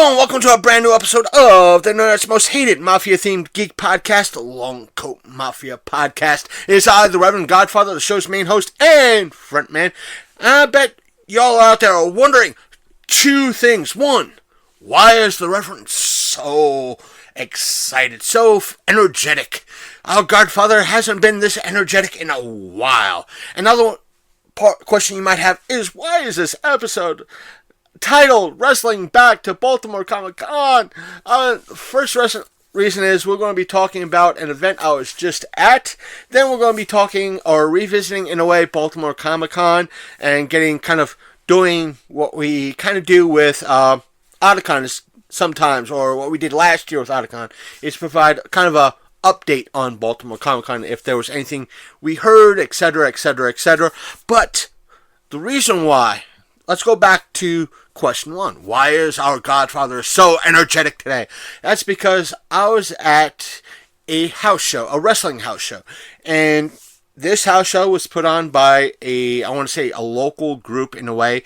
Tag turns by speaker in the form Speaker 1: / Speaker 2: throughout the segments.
Speaker 1: everyone, welcome to a brand new episode of the Internet's most hated Mafia-themed Geek podcast, the Long Coat Mafia podcast. It is I, the Reverend Godfather, the show's main host and frontman. I bet y'all out there are wondering two things. One, why is the Reverend so excited, so energetic? Our Godfather hasn't been this energetic in a while. Another question you might have is, why is this episode titled Wrestling Back to Baltimore Comic Con? First reason is we're going to be talking about an event I was just at. Then we're going to be talking or revisiting, in a way, Baltimore Comic Con and doing what we kind of do with Otakon sometimes, or what we did last year with Otakon, is provide kind of a update on Baltimore Comic Con, if there was anything we heard, etc., etc., etc. But the reason why, let's go back to question one. Why is our Godfather so energetic today? That's because I was at a house show, a wrestling house show. And this house show was put on by a local group, in a way,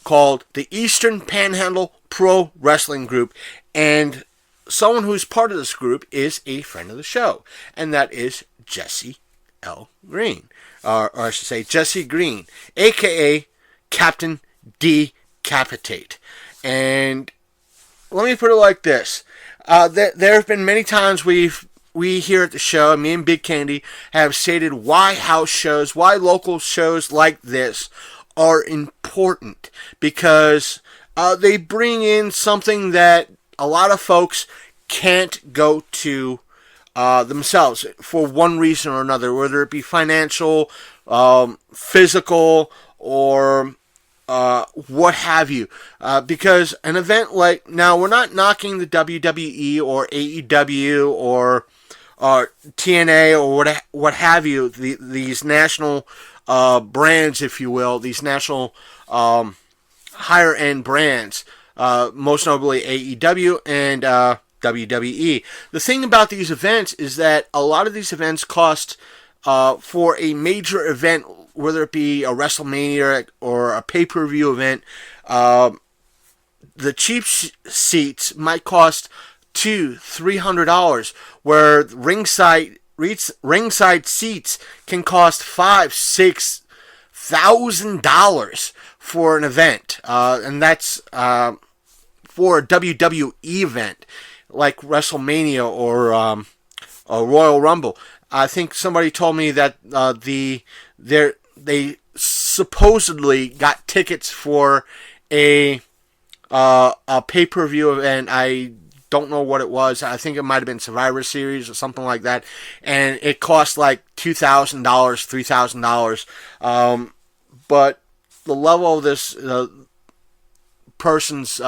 Speaker 1: called the Eastern Panhandle Pro Wrestling group. And someone who's part of this group is a friend of the show. And that is Jesse L. Green. Or I should say Jesse Green, a.k.a. Captain Decapitate. And let me put it like this. There have been many times we here at the show, me and Big Candy, have stated why house shows, why local shows like this are important. Because they bring in something that a lot of folks can't go to themselves for one reason or another, whether it be financial, physical, or what have you. Because an event like, now we're not knocking the WWE or AEW or TNA or what have you, these national brands, if you will, these national higher end brands, most notably AEW and WWE. The thing about these events is that a lot of these events cost, for a major event, whether it be a WrestleMania or a pay-per-view event, the cheap seats might cost $200-$300, where ringside seats can cost $5,000-$6,000 for an event, and that's for a WWE event like WrestleMania or a Royal Rumble. I think somebody told me that they supposedly got tickets for a pay-per-view event. I don't know what it was. I think it might have been Survivor Series or something like that, and it cost like $2,000, $3,000. But the level of this person's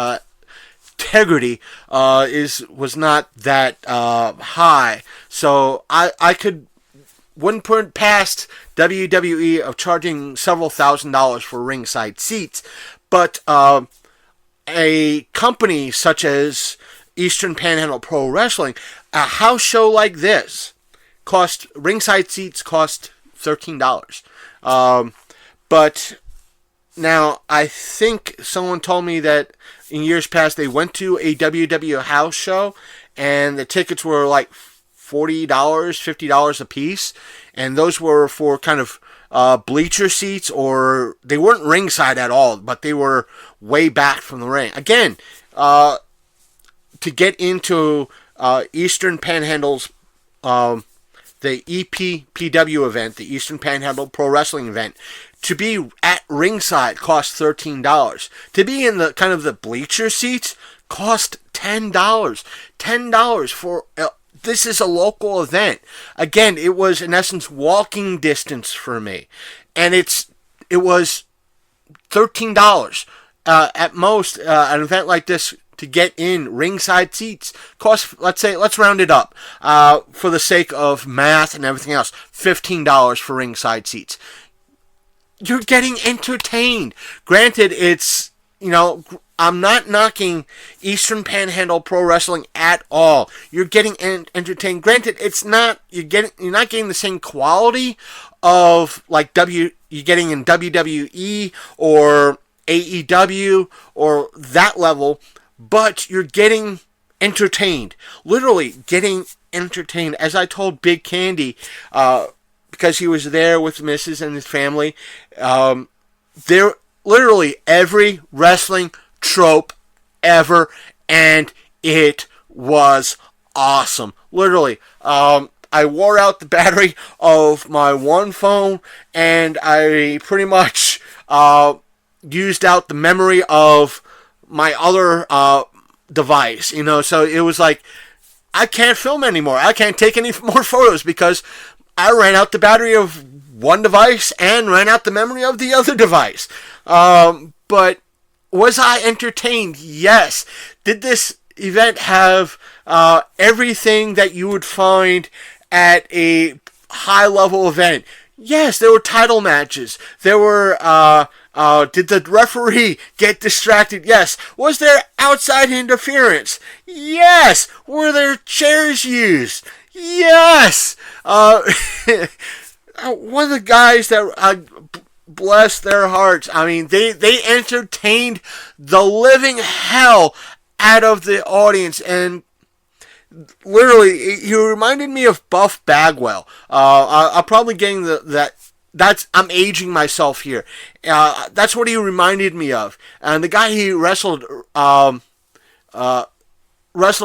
Speaker 1: integrity was not that high, so I wouldn't put it past WWE of charging several $1,000s for ringside seats. But a company such as Eastern Panhandle Pro Wrestling, a house show like this, ringside seats cost $13. But now, I think someone told me that in years past they went to a WWE house show and the tickets were like $40, $50 a piece, and those were for kind of bleacher seats, or they weren't ringside at all, but they were way back from the ring. Again, to get into Eastern Panhandle's the EPPW event, the Eastern Panhandle Pro Wrestling event, to be at ringside cost $13. To be in the kind of the bleacher seats cost $10. $10 for this is a local event. Again, it was in essence walking distance for me, and it was $13 at most. An event like this, to get in ringside seats, cost, let's round it up for the sake of math and everything else, $15 for ringside seats. You're getting entertained. Granted, it's, I'm not knocking Eastern Panhandle Pro Wrestling at all. You're getting entertained. Granted, you're not getting the same quality of like you're getting in WWE or AEW or that level, but you're getting entertained. Literally getting entertained. As I told Big Candy, because he was there with Mrs. and his family, there literally every wrestling trope ever, and it was awesome. Literally, I wore out the battery of my one phone, and I pretty much used out the memory of my other device. So it was like, I can't film anymore. I can't take any more photos because I ran out the battery of one device and ran out the memory of the other device. But was I entertained? Yes. Did this event have everything that you would find at a high-level event? Yes, there were title matches. There were, did the referee get distracted? Yes. Was there outside interference? Yes. Were there chairs used? Yes. One of the guys that, bless their hearts, I mean, they entertained the living hell out of the audience, and literally, he reminded me of Buff Bagwell. I'm probably getting I'm aging myself here. That's what he reminded me of. And the guy he wrestled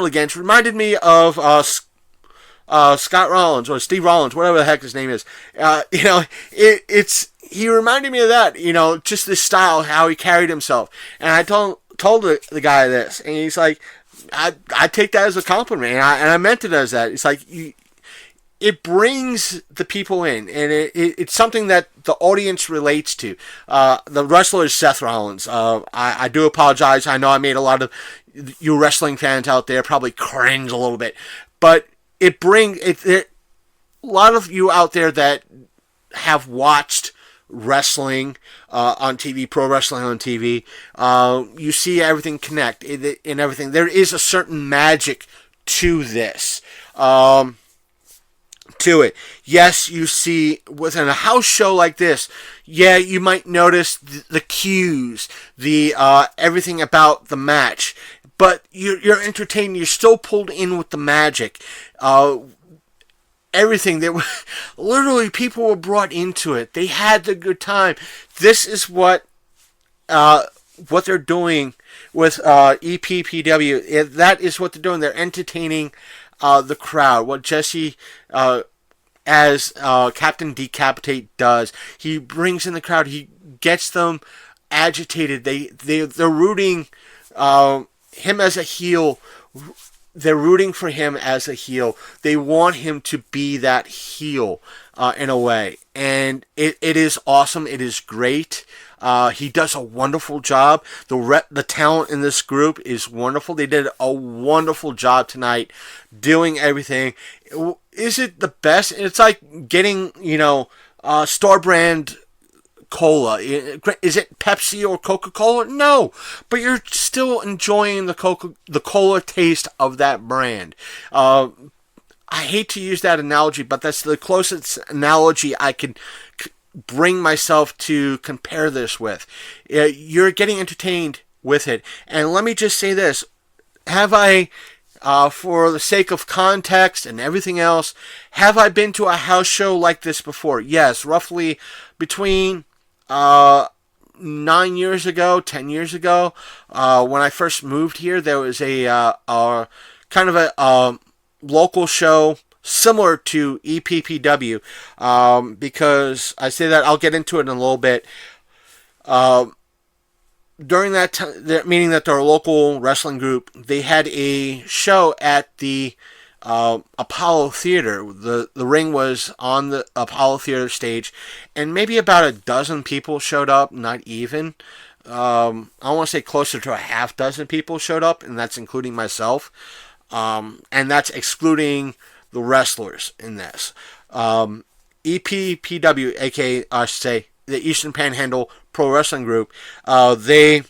Speaker 1: against reminded me of Scott Rollins or Steve Rollins, whatever the heck his name is. He reminded me of that. Just this style, how he carried himself. And I told the guy this, and he's like, I take that as a compliment, and I meant it as that. It's like it brings the people in, and it's something that the audience relates to. The wrestler is Seth Rollins. I do apologize. I know I made a lot of you wrestling fans out there probably cringe a little bit, but it brings a lot of you out there that have watched wrestling on TV, pro wrestling on TV. You see everything connect and everything. There is a certain magic to this. To it. Yes, you see within a house show like this, you might notice the cues, the everything about the match, but you're entertained. You're still pulled in with the magic. Everything that literally people were brought into it. They had the good time. This is what they're doing with EPPW. That is what they're doing. They're entertaining the crowd. What Jesse as Captain Decapitate does. He brings in the crowd. He gets them agitated. They're rooting him as a heel. They're rooting for him as a heel. They want him to be that heel in a way. And it is awesome. It is great. He does a wonderful job. The talent in this group is wonderful. They did a wonderful job tonight doing everything. Is it the best? It's like getting, store brand cola. Is it Pepsi or Coca-Cola? No, but you're still enjoying the cola taste of that brand. I hate to use that analogy, but that's the closest analogy I can bring myself to compare this with. You're getting entertained with it. And let me just say this. Have I, for the sake of context and everything else, have I been to a house show like this before? Yes, roughly between 9 years ago, 10 years ago, when I first moved here, there was a kind of a local show similar to EPPW, because I say that, I'll get into it in a little bit. During that time, meaning that their local wrestling group, they had a show at the Apollo Theater. The ring was on the Apollo Theater stage, and maybe about a dozen people showed up, not even. I want to say closer to a half dozen people showed up, and that's including myself. And that's excluding the wrestlers in this. EPPW, aka I should say the Eastern Panhandle Pro Wrestling Group, there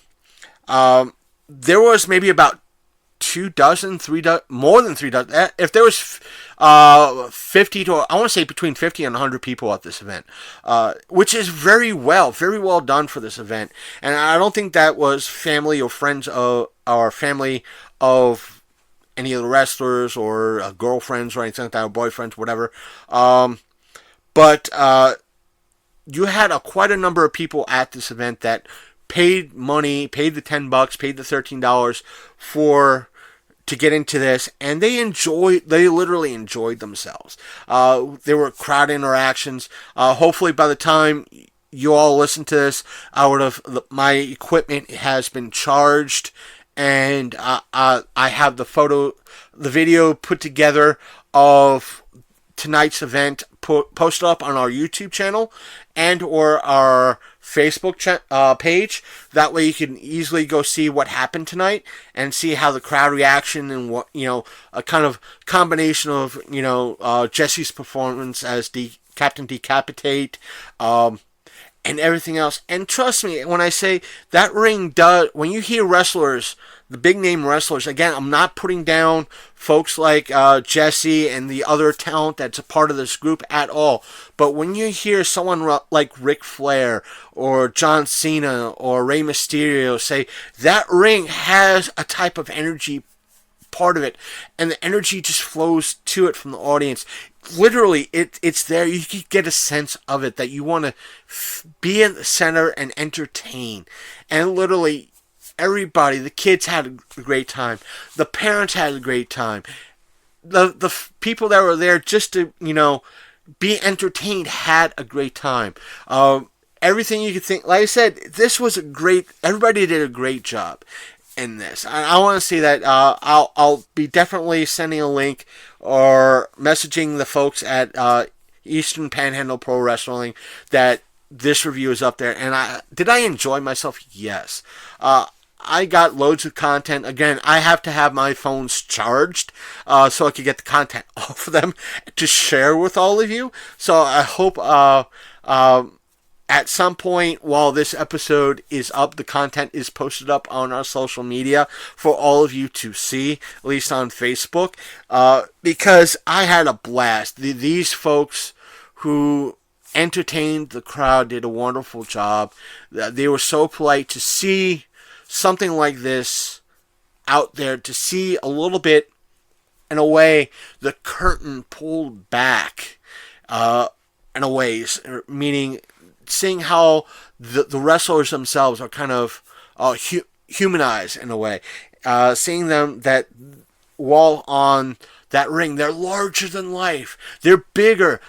Speaker 1: was maybe about more than 3 dozen. If there was 50 to, I want to say between 50 and 100 people at this event, which is very well done for this event. And I don't think that was family or friends of our family of any of the wrestlers or girlfriends or anything like that, or boyfriends, whatever. But you had quite a number of people at this event that paid money, paid the $10, paid the $13 to get into this, and they literally enjoyed themselves. There were crowd interactions. Hopefully by the time you all listen to this, my equipment has been charged, and I have the video put together of tonight's event posted up on our YouTube channel and or our Facebook page. That way you can easily go see what happened tonight and see how the crowd reaction and what, a kind of combination of, Jesse's performance as Captain Decapitate, and everything else. And trust me when I say that ring when you hear wrestlers, the big name wrestlers, again, I'm not putting down folks like Jesse and the other talent that's a part of this group at all. But when you hear someone like Ric Flair or John Cena or Rey Mysterio say, that ring has a type of energy part of it, and the energy just flows to it from the audience. Literally, it's there. You can get a sense of it that you want to be in the center and entertain. And literally, everybody, the kids had a great time. The parents had a great time. The people that were there just to, be entertained had a great time. Everything you could think. Like I said, this was everybody did a great job in this. I want to see that. I'll be definitely sending a link or messaging the folks at Eastern Panhandle Pro Wrestling that this review is up there. And did I enjoy myself? Yes. I got loads of content. Again, I have to have my phones charged so I can get the content off of them to share with all of you. So I hope at some point while this episode is up, the content is posted up on our social media for all of you to see, at least on Facebook, because I had a blast. These folks who entertained the crowd did a wonderful job. They were so polite. To see something like this out there, to see a little bit, in a way, the curtain pulled back, in a way, meaning seeing how the wrestlers themselves are kind of humanized in a way. Seeing them that while on that ring, they're larger than life. They're bigger.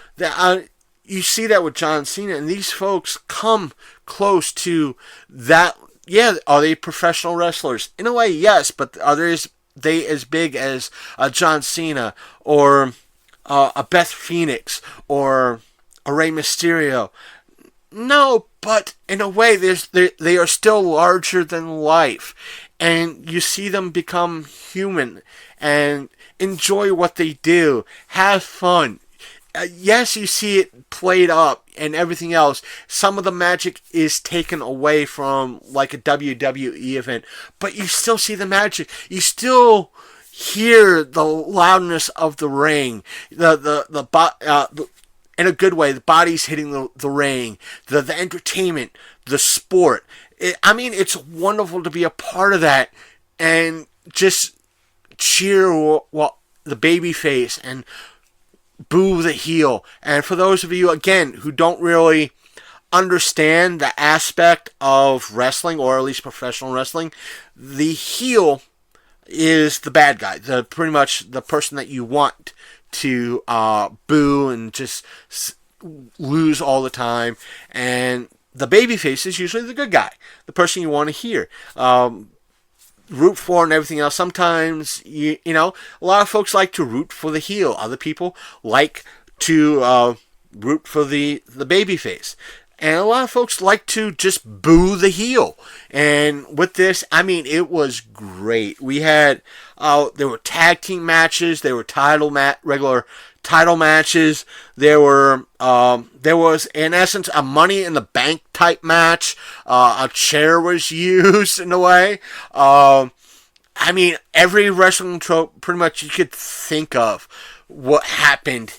Speaker 1: You see that with John Cena, and these folks come close to that. Yeah, are they professional wrestlers? In a way, yes, but are they as big as John Cena or a Beth Phoenix or a Rey Mysterio? No, but in a way, they are still larger than life. And you see them become human and enjoy what they do. Have fun. Yes, you see it played up and everything else. Some of the magic is taken away from like a WWE event, but you still see the magic. You still hear the loudness of the ring, in a good way, the bodies hitting the ring, the entertainment, the sport. It's wonderful to be a part of that and just cheer the baby face and boo the heel. And for those of you, again, who don't really understand the aspect of wrestling, or at least professional wrestling, the heel is the bad guy, pretty much the person that you want to boo and just lose all the time. And the babyface is usually the good guy, the person you want to hear, root for, and everything else. Sometimes you know, a lot of folks like to root for the heel. Other people like to root for the babyface. And a lot of folks like to just boo the heel. And with this, it was great. We had, there were tag team matches. There were regular title matches. There was, in essence, a Money in the Bank type match. A chair was used in a way. I mean, every wrestling trope pretty much you could think of what happened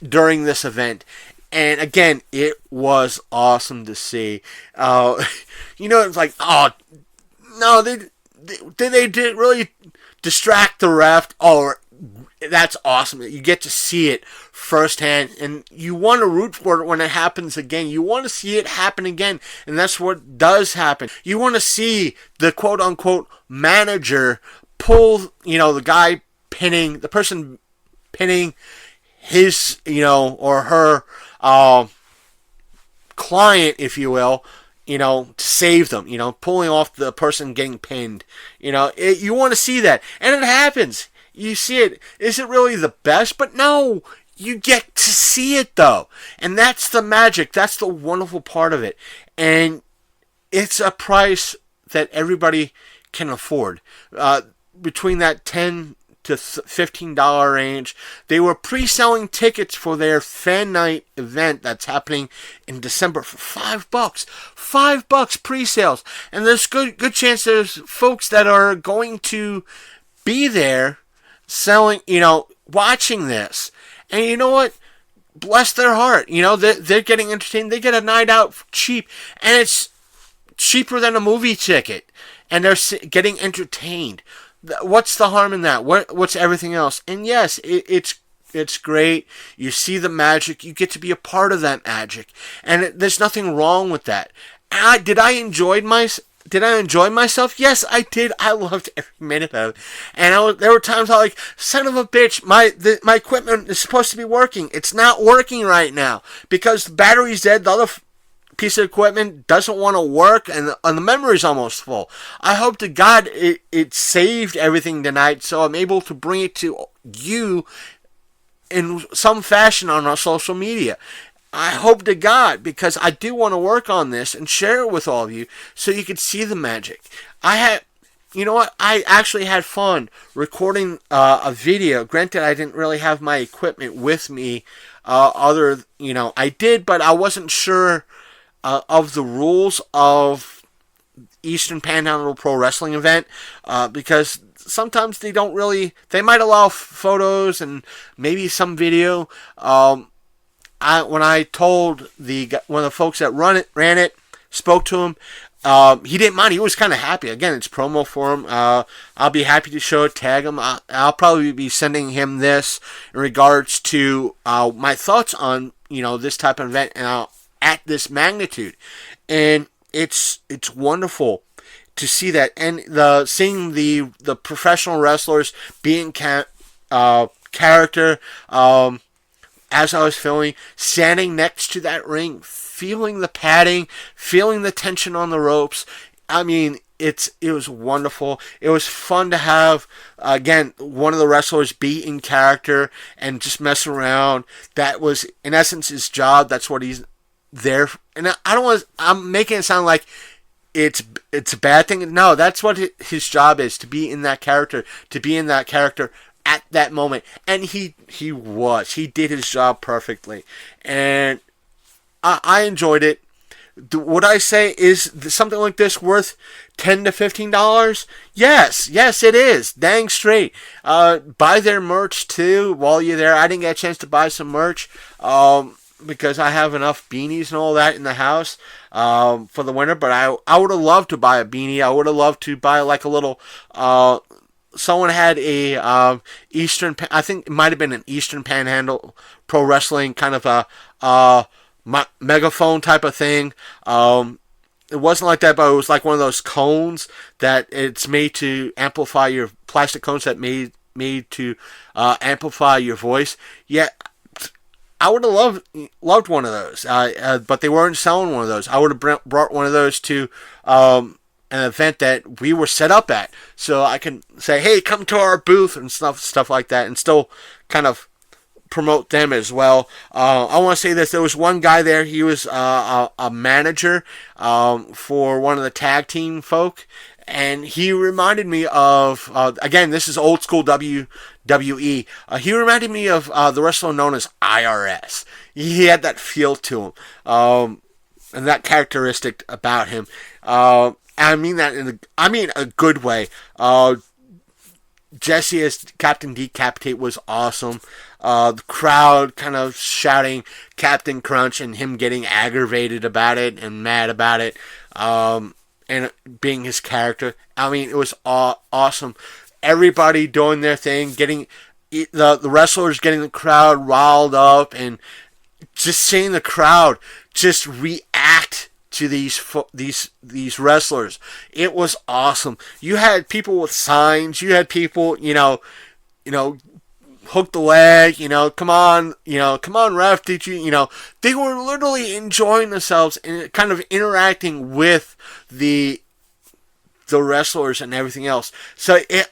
Speaker 1: during this event. And again, it was awesome to see. It's like, oh, no, did they really distract the ref? Oh, that's awesome. You get to see it firsthand, and you want to root for it when it happens again. You want to see it happen again, and that's what does happen. You want to see the quote-unquote manager pull, the person pinning his, or her client, if you will, to save them, pulling off the person getting pinned. You want to see that, and it happens. You see it. Is it really the best? But no, you get to see it, though. And that's the magic. That's the wonderful part of it. And it's a price that everybody can afford. Between that $10 to $15 range. They were pre-selling tickets for their fan night event that's happening in December for $5. $5 pre-sales. And there's good chance there's folks that are going to be there selling, watching this. And you know what? Bless their heart. They're getting entertained. They get a night out cheap. And it's cheaper than a movie ticket. And they're getting entertained. What's the harm in that? What's everything else? And yes, it's great. You see the magic. You get to be a part of that magic. And there's nothing wrong with that. Did I enjoy myself? Yes, I did. I loved every minute of it. And there were times I was like, son of a bitch, my equipment is supposed to be working. It's not working right now because the battery's dead. The other piece of equipment doesn't want to work, and the memory's almost full. I hope to God it saved everything tonight, so I'm able to bring it to you in some fashion on our social media. I hope to God, because I do want to work on this and share it with all of you so you can see the magic. I actually had fun recording a video. Granted, I didn't really have my equipment with me. I did, but I wasn't sure of the rules of Eastern Panhandle Pro Wrestling event, because sometimes they might allow photos and maybe some video. When I told one of the folks that ran it, spoke to him, he didn't mind. He was kind of happy. Again, it's promo for him. I'll be happy to show it, tag him. I'll probably be sending him this in regards to my thoughts on this type of event at this magnitude. And it's wonderful to see that, and seeing the professional wrestlers being character. As I was filming, standing next to that ring, feeling the padding, feeling the tension on the ropes. I mean, it was wonderful. It was fun to have, again, one of the wrestlers be in character and just mess around. That was, in essence, his job. That's what he's there for. And I'm making it sound like it's a bad thing. No, that's what his job is, to be in that character, at that moment. And he did his job perfectly, and I enjoyed it. Would I say is something like this worth $10 to $15? Yes it is, dang straight. Buy their merch too while you're there. I didn't get a chance to buy some merch because I have enough beanies and all that in the house for the winter, but I would have loved to buy a beanie. I would have loved to buy like a little someone had a I think it might have been an Eastern Panhandle Pro Wrestling kind of a megaphone type of thing. It wasn't like that, but it was like one of those cones that it's made to amplify your plastic cones that made to amplify your voice. Yeah, I would have loved one of those, but they weren't selling one of those. I would have brought one of those to an event that we were set up at, so I can say, hey, come to our booth and stuff like that, and still kind of promote them as well. I want to say this. There was one guy there. He was a manager for one of the tag team folk, and he reminded me of, again, this is old school WWE. He reminded me of the wrestler known as IRS. He had that feel to him, and that characteristic about him. I mean that a good way. Jesse as Captain Decapitate was awesome. The crowd kind of shouting Captain Crunch and him getting aggravated about it and mad about it, and being his character. I mean, it was awesome. Everybody doing their thing, getting the wrestlers getting the crowd riled up, and just seeing the crowd just react to these wrestlers. It was awesome. You had people with signs. You had people, hook the leg. Come on, ref. Did you, they were literally enjoying themselves and kind of interacting with the wrestlers and everything else. So it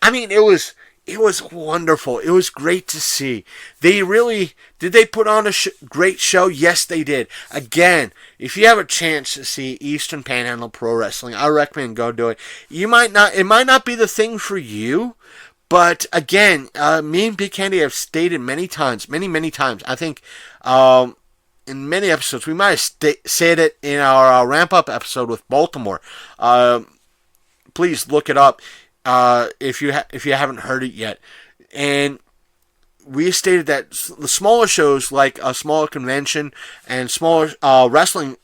Speaker 1: was wonderful. It was great to see. Did they put on a great show? Yes, they did. Again, if you have a chance to see Eastern Panhandle Pro Wrestling, I recommend go do it. It might not be the thing for you, but again, me and Big Candy have stated many times, many times. I think in many episodes, we might have said it in our ramp up episode with Baltimore. Please look it up. If you haven't heard it yet, and we stated that the smaller shows like a smaller convention and smaller wrestling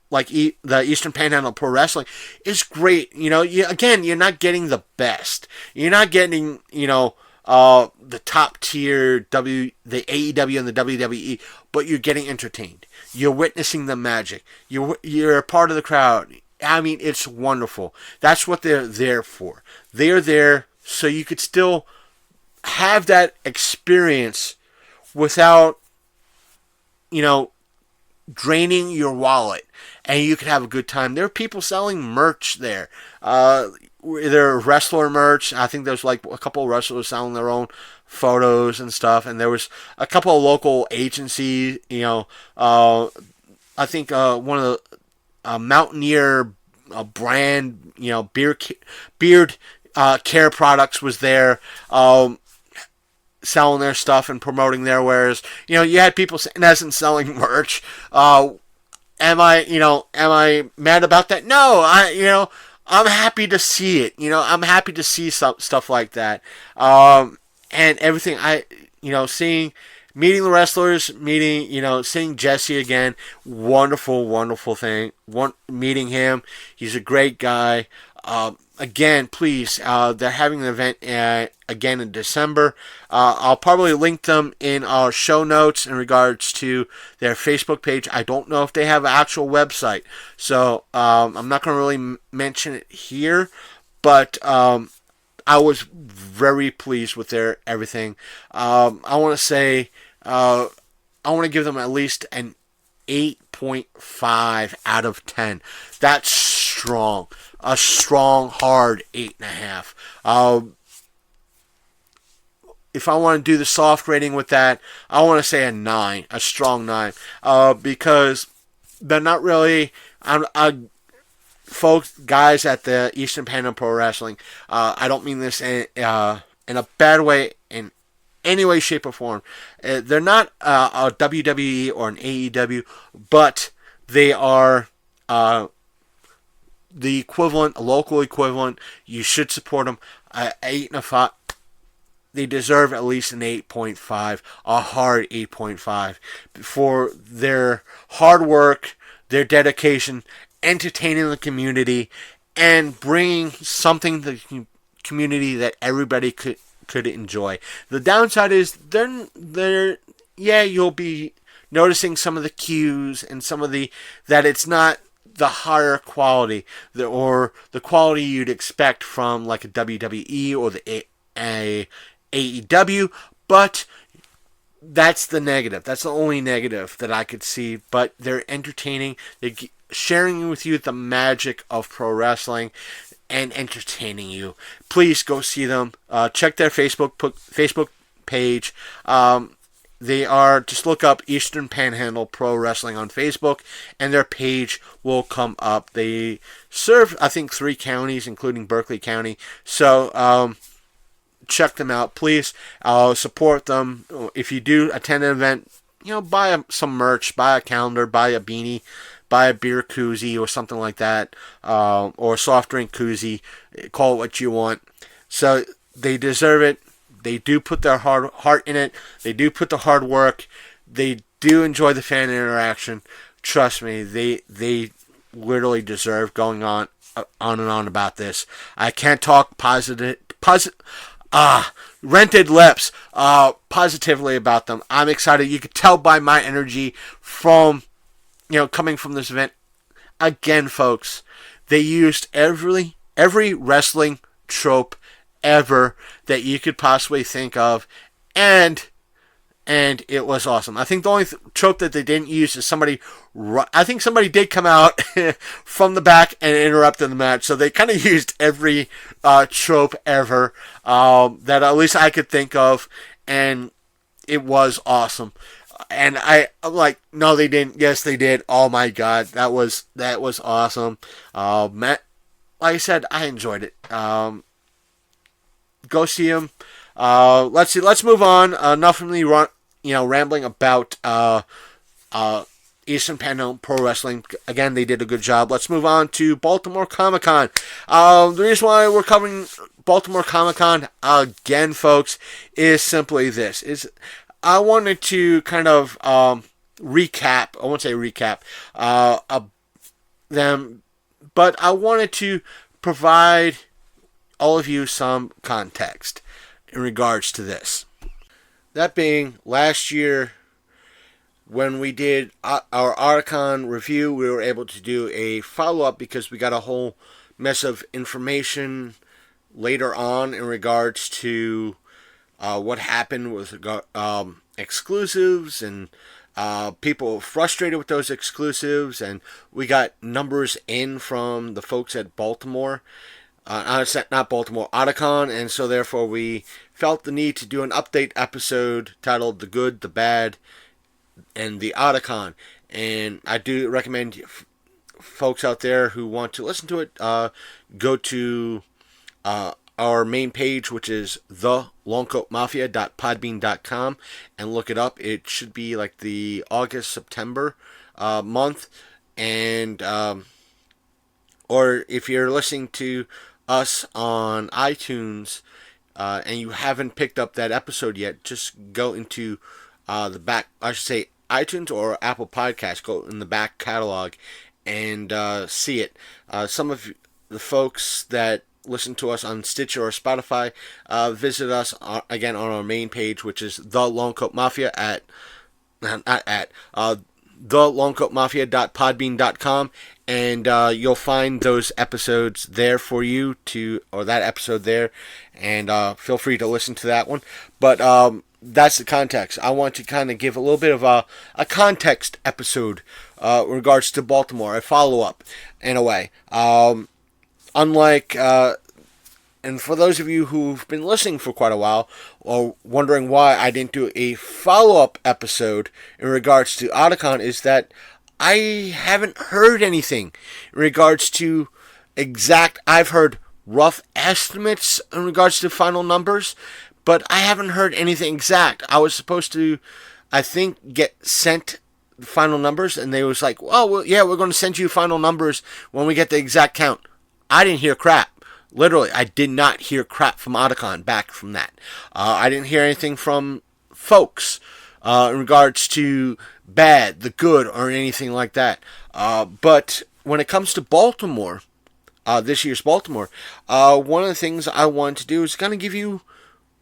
Speaker 1: like the Eastern Panhandle Pro Wrestling is great. You're not getting the best. You're not getting the top tier the AEW and the WWE, but you're getting entertained. You're witnessing the magic. You're a part of the crowd. I mean, it's wonderful. That's what they're there for. They're there so you could still have that experience without, draining your wallet. And you could have a good time. There are people selling merch there. There are wrestler merch. I think there's like a couple of wrestlers selling their own photos and stuff. And there was a couple of local agencies, I think one of the Mountaineer brand, beard care products was there, selling their stuff and promoting their wares. You had people in essence selling merch. Am I mad about that? No, I'm happy to see it. I'm happy to see stuff like that. And everything meeting the wrestlers, seeing Jesse again, wonderful thing. Meeting him, he's a great guy. Again, please, they're having an event again in December. I'll probably link them in our show notes in regards to their Facebook page. I don't know if they have an actual website, so I'm not going to really mention it here, but I was very pleased with their everything. I want to say, I want to give them at least an 8.5 out of 10. That's strong. A strong, hard 8.5. If I want to do the soft rating with that, I want to say a 9. A strong 9. Because they're not really... folks, guys at the Eastern Panhandle Pro Wrestling, I don't mean this in a bad way, in any way, shape, or form. They're not a WWE or an AEW, but they are the equivalent, a local equivalent. You should support them. 8.5. They deserve at least an 8.5, a hard 8.5, for their hard work, their dedication, entertaining the community, and bringing something to the community that everybody could enjoy. The downside is you'll be noticing some of the cues and some of that it's not the higher quality or the quality you'd expect from like a WWE or the AEW, but that's the negative. That's the only negative that I could see. But they're entertaining. They're sharing with you the magic of pro wrestling and entertaining you. Please go see them. Check their Facebook page. They are, just look up Eastern Panhandle Pro Wrestling on Facebook, and their page will come up. They serve, I think, 3 counties, including Berkeley County. So, check them out, please. Support them. If you do attend an event, buy some merch, buy a calendar, buy a beanie, buy a beer koozie or something like that, or a soft drink koozie. Call it what you want. So they deserve it. They do put their heart in it. They do put the hard work. They do enjoy the fan interaction. Trust me, they literally deserve going on and on about this. I can't talk rented lips positively about them. I'm excited. You could tell by my energy from, coming from this event. Again, folks, they used every wrestling trope ever that you could possibly think of, and it was awesome. I think the only trope that they didn't use is I think somebody did come out from the back and interrupt the match. So they kind of used every trope ever that at least I could think of, and it was awesome. And I'm like, no, they didn't. Yes, they did. Oh my God, that was awesome. Matt, like I said, I enjoyed it. Go see him. Let's move on. Enough of me rambling about Eastern Panhandle Pro Wrestling. Again, they did a good job. Let's move on to Baltimore Comic Con. The reason why we're covering Baltimore Comic Con again, folks, is simply this: I wanted to kind of recap. I won't say recap them, but I wanted to provide all of you some context in regards to this. That being, last year when we did our Articon review, we were able to do a follow-up because we got a whole mess of information later on in regards to what happened with exclusives, and people were frustrated with those exclusives, and we got numbers in from the folks at Baltimore. Not Baltimore, Articon, and so therefore we felt the need to do an update episode titled The Good, the Bad, and the Articon. And I do recommend folks out there who want to listen to it, go to our main page, which is thelongcoatmafia.podbean.com, and look it up. It should be like the August-September month, and or if you're listening to us on iTunes and you haven't picked up that episode yet, just go into iTunes or Apple Podcasts. Go in the back catalog and see it. Some of the folks that listen to us on Stitcher or Spotify, visit us again on our main page, which is The Long Coat Mafia thelongcoatmafia.podbean.com, and you'll find those episodes there for you or that episode there, and feel free to listen to that one. But that's the context. I want to kind of give a little bit of a context episode in regards to Baltimore, a follow-up in a way. Unlike, and for those of you who've been listening for quite a while, or wondering why I didn't do a follow-up episode in regards to Otakon, is that I haven't heard anything in regards to I've heard rough estimates in regards to final numbers, but I haven't heard anything exact. I was supposed to, I think, get sent the final numbers, and they was like, well, yeah, we're going to send you final numbers when we get the exact count. I didn't hear crap. Literally, I did not hear crap from Otakon back from that. I didn't hear anything from folks in regards to bad, the good, or anything like that. But when it comes to Baltimore, this year's Baltimore, one of the things I wanted to do is kind of give you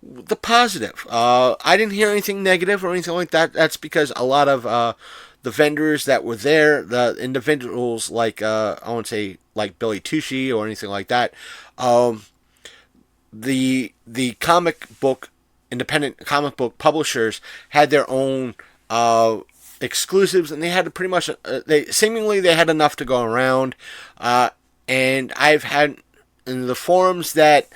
Speaker 1: the positive. I didn't hear anything negative or anything like that. That's because a lot of the vendors that were there, the individuals like, I won't say like Billy Tucci or anything like that, the independent comic book publishers had their own exclusives, and they had pretty much, they had enough to go around, and I've had, in the forums that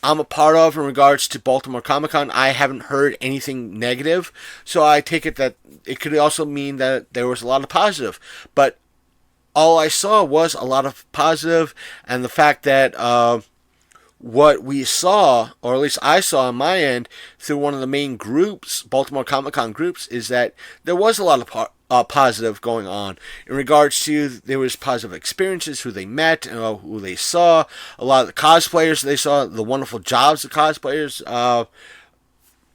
Speaker 1: I'm a part of in regards to Baltimore Comic Con, I haven't heard anything negative, so I take it that it could also mean that there was a lot of positive, but all I saw was a lot of positive, and the fact that what we saw, or at least I saw on my end through one of the main groups, Baltimore Comic Con groups, is that there was a lot of positive going on in regards to there was positive experiences, who they met, who they saw, a lot of the cosplayers they saw, the wonderful jobs the cosplayers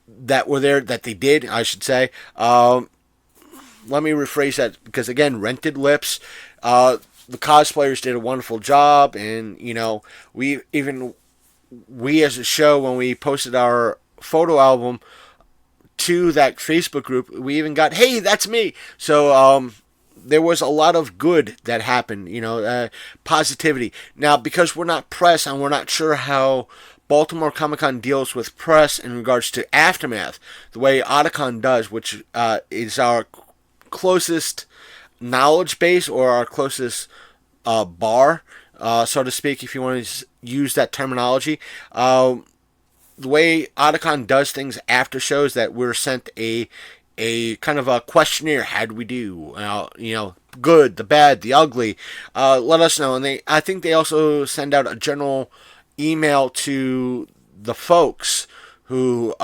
Speaker 1: that were there, that they did, I should say. Let me rephrase that, because again, rented lips. The cosplayers did a wonderful job, and we as a show, when we posted our photo album to that Facebook group, we even got, "Hey, that's me." So there was a lot of good that happened, positivity. Now, because we're not press and we're not sure how Baltimore Comic Con deals with press in regards to aftermath, the way Otakon does, which is our closest knowledge base, or our closest bar, so to speak, if you want to use that terminology. The way Otakon does things after shows, that we're sent a kind of a questionnaire. How do we do? Good, the bad, the ugly. Let us know. And I think they also send out a general email to the folks who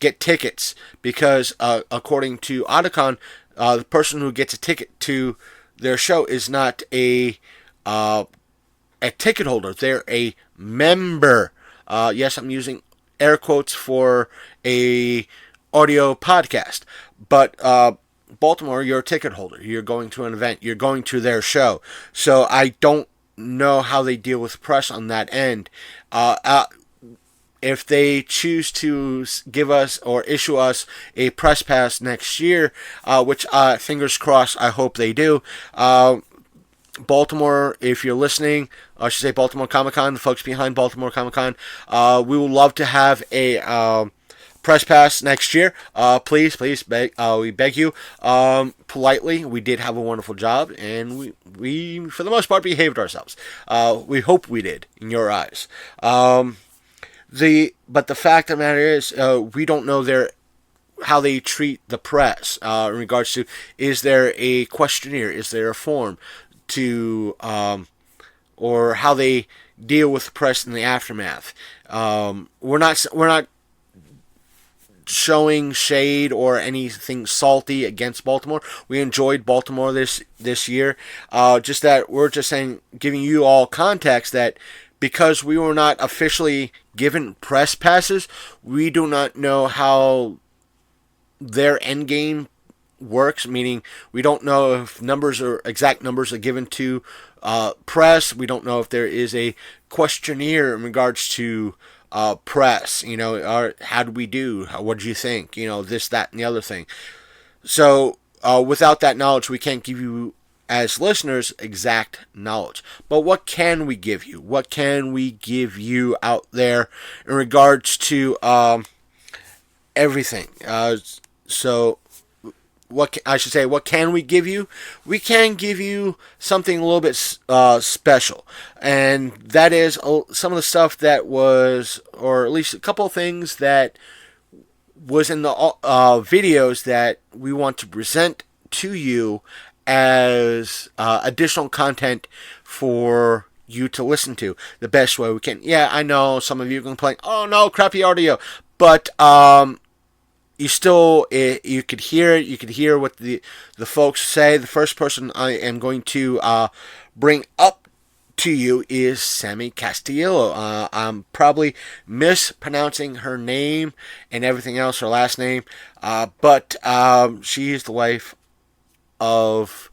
Speaker 1: get tickets, because according to Otakon, the person who gets a ticket to their show is not a ticket holder. They're a member. Yes, I'm using air quotes for a audio podcast, but Baltimore, you're a ticket holder. You're going to an event. You're going to their show. So I don't know how they deal with press on that end. If they choose to give us or issue us a press pass next year, which fingers crossed, I hope they do. Baltimore, if you're listening, I should say Baltimore Comic Con, the folks behind Baltimore Comic Con, we would love to have a press pass next year. Please, we beg you, politely. We did have a wonderful job, and we for the most part behaved ourselves. We hope we did, in your eyes. But the fact of the matter is, we don't know how they treat the press in regards to, is there a questionnaire, is there a form to, or how they deal with the press in the aftermath. We're not showing shade or anything salty against Baltimore. We enjoyed Baltimore this year. Just that we're just saying, giving you all context, that because we were not officially given press passes, we do not know how their end game works, meaning we don't know if exact numbers are given to press. We don't know if there is a questionnaire in regards to press, how do we do? What do you think? This, that, and the other thing. So without that knowledge, we can't give you, as listeners, exact knowledge. But what can we give you? What can we give you out there in regards to everything? What can we give you? We can give you something a little bit special, and that is some of the stuff that was, or at least a couple of things that was in the videos that we want to present to you as additional content for you to listen to the best way we can. Yeah, I know some of you complain, "Oh no, crappy audio," but you could hear it. You could hear what the folks say. The first person I am going to bring up to you is Sammy Castillo. I'm probably mispronouncing her name and everything else, her last name, but she is the wife of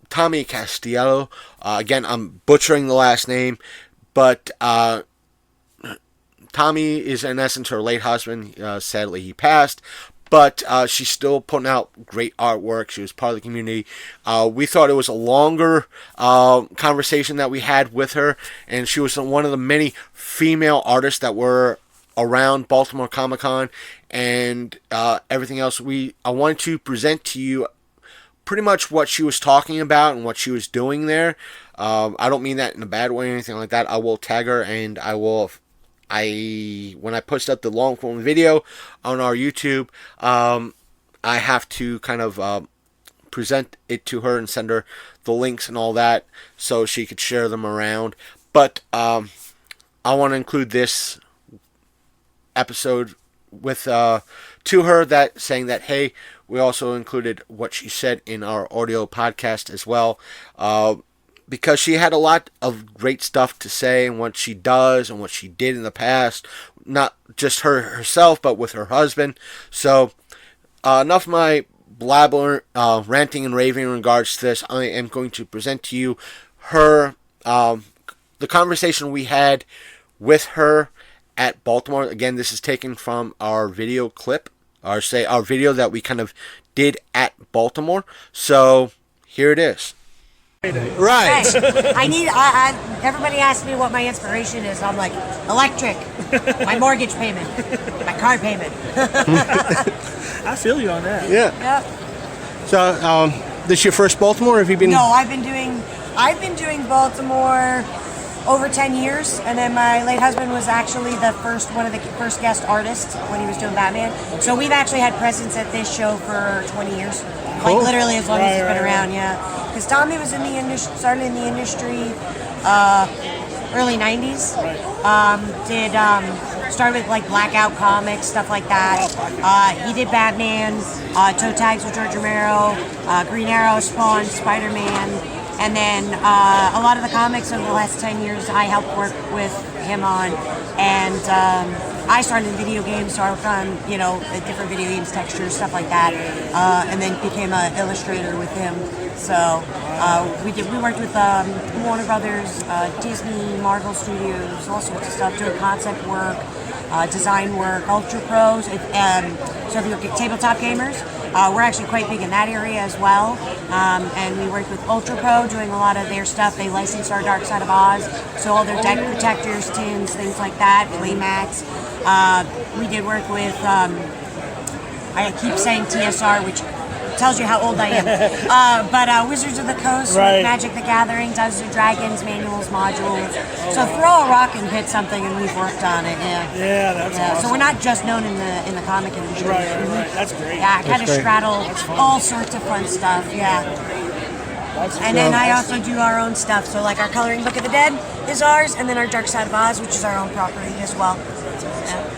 Speaker 1: Tommy Castillo. Again, I'm butchering the last name, but Tommy is, in essence, her late husband. Sadly, he passed. But she's still putting out great artwork. She was part of the community. We thought it was a longer conversation that we had with her. And she was one of the many female artists that were around Baltimore Comic Con. And everything else. I wanted to present to you pretty much what she was talking about and what she was doing there. I don't mean that in a bad way or anything like that. I will tag her, and when I post up the long form video on our YouTube, I have to kind of present it to her and send her the links and all that so she could share them around. But I want to include this episode with to her, that saying that, hey, We also included what she said in our audio podcast as well, because she had a lot of great stuff to say and what she does and what she did in the past, not just herself, but with her husband. So, enough of my blabber, ranting and raving in regards to this. I am going to present to you her, the conversation we had with her at Baltimore. Again, this is taken from our video clip, or say our video that we kind of did at Baltimore. So here it is. Right.
Speaker 2: Everybody asks me what my inspiration is. I'm like, electric, my mortgage payment, my car payment.
Speaker 3: I feel you on that.
Speaker 1: Yeah.
Speaker 2: Yep.
Speaker 1: So, this your first Baltimore? Or have you been?
Speaker 2: No, I've been doing Baltimore over 10 years, and then my late husband was actually one of the first guest artists when he was doing Batman. So we've actually had presence at this show for 20 years.
Speaker 1: Cool.
Speaker 2: Like literally as long as he's been around, yeah. Because Tommy was started in the industry early 90s. Started with like Blackout Comics, stuff like that. He did Batman, toe tags with George Romero, Green Arrow, Spawn, Spider-Man, and then a lot of the comics over the last 10 years I helped work with him on. And I started in video games, so I worked on, different video games, textures, stuff like that, and then became an illustrator with him. So we worked with Warner Brothers, Disney, Marvel Studios, all sorts of stuff, doing concept work, design work, Ultra Pros. So if you look at tabletop gamers, we're actually quite big in that area as well. And we worked with Ultra Pro, doing a lot of their stuff. They licensed our Dark Side of Oz, so all their deck protectors, tins, things like that, play mats. We did work with, I keep saying TSR, which tells you how old I am. But Wizards of the Coast,
Speaker 3: right.
Speaker 2: Magic the Gathering, Dungeons and Dragons, manuals, modules. So throw a rock and hit something, and we've worked on it.
Speaker 3: Yeah, that's awesome.
Speaker 2: So we're not just known in the comic industry.
Speaker 3: Right. That's great.
Speaker 2: Yeah, I kind of
Speaker 1: great.
Speaker 2: straddle all sorts of fun stuff. Yeah. And then I also do our own stuff. So like our Coloring Book of the Dead is ours, and then our Dark Side of Oz, which is our own property as well. Yeah.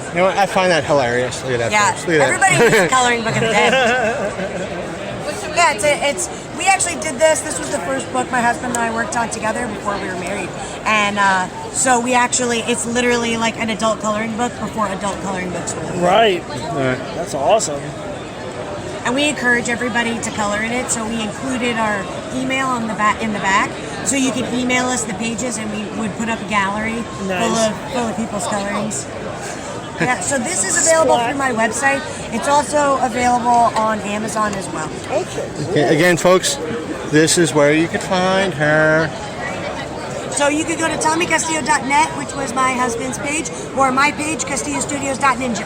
Speaker 1: You know what? I find that hilarious. Look at that.
Speaker 2: Yeah,
Speaker 1: folks. Look at
Speaker 2: everybody
Speaker 1: that.
Speaker 2: needs a Coloring Book of the Dead. Yeah, we actually did this. This was the first book my husband and I worked on together before we were married. And so it's literally like an adult coloring book before adult coloring books were.
Speaker 3: Right. That's awesome.
Speaker 2: And we encourage everybody to color in it, so we included our email in the back, so you could email us the pages, and we would put up a gallery full of people's colorings. Yeah, so this is available through my website. It's also available on Amazon as well.
Speaker 1: Okay, again, folks, this is where you could find her.
Speaker 2: So you could go to TommyCastillo.net, which was my husband's page, or my page, CastilloStudios.ninja.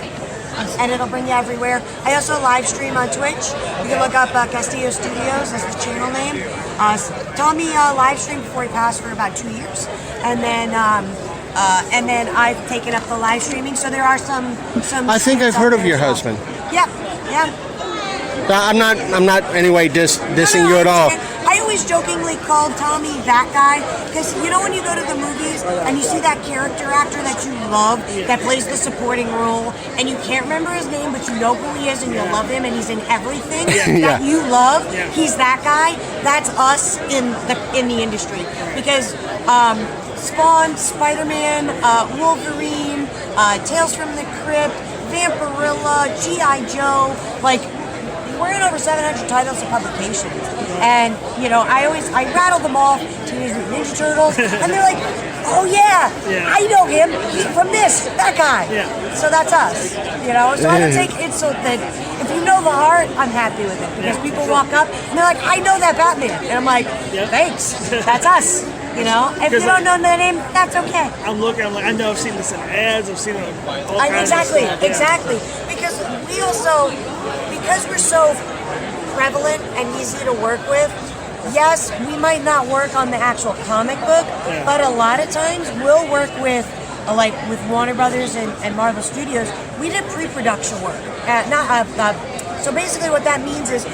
Speaker 2: And it'll bring you everywhere. I also live stream on Twitch. You can look up Castillo Studios as the channel name. Tommy live streamed before he passed for about 2 years, and then I've taken up the live streaming. So there are some.
Speaker 1: I think I've heard of your husband.
Speaker 2: Yep. Yeah.
Speaker 1: I'm not anyway dissing you at all.
Speaker 2: I always jokingly called Tommy that guy, because when you go to the movies and you see that character actor that you love that plays the supporting role, and you can't remember his name, but you know who he is and you love him, and he's in everything that you love. He's that guy. That's us in the industry, because Spawn, Spider-Man, Wolverine, Tales from the Crypt, Vampirilla, G.I. Joe, we're in over 700 titles of publications, and I rattle them off. Teenage Mutant Ninja Turtles, and they're like, "Oh yeah, I know him. He's from that guy." So that's us, So I don't take insult that if you know the heart, I'm happy with it, because people walk up and they're like, "I know that Batman," and I'm like, "Thanks, that's us." If you don't know the name, that's okay.
Speaker 3: I'm like, I know I've seen this in ads, I've seen it in all kinds of stuff.
Speaker 2: Exactly. Because we also, because we're so prevalent and easy to work with, yes, we might not work on the actual comic book, but a lot of times we'll work with, with Warner Brothers and Marvel Studios. We did pre-production work. So basically what that means is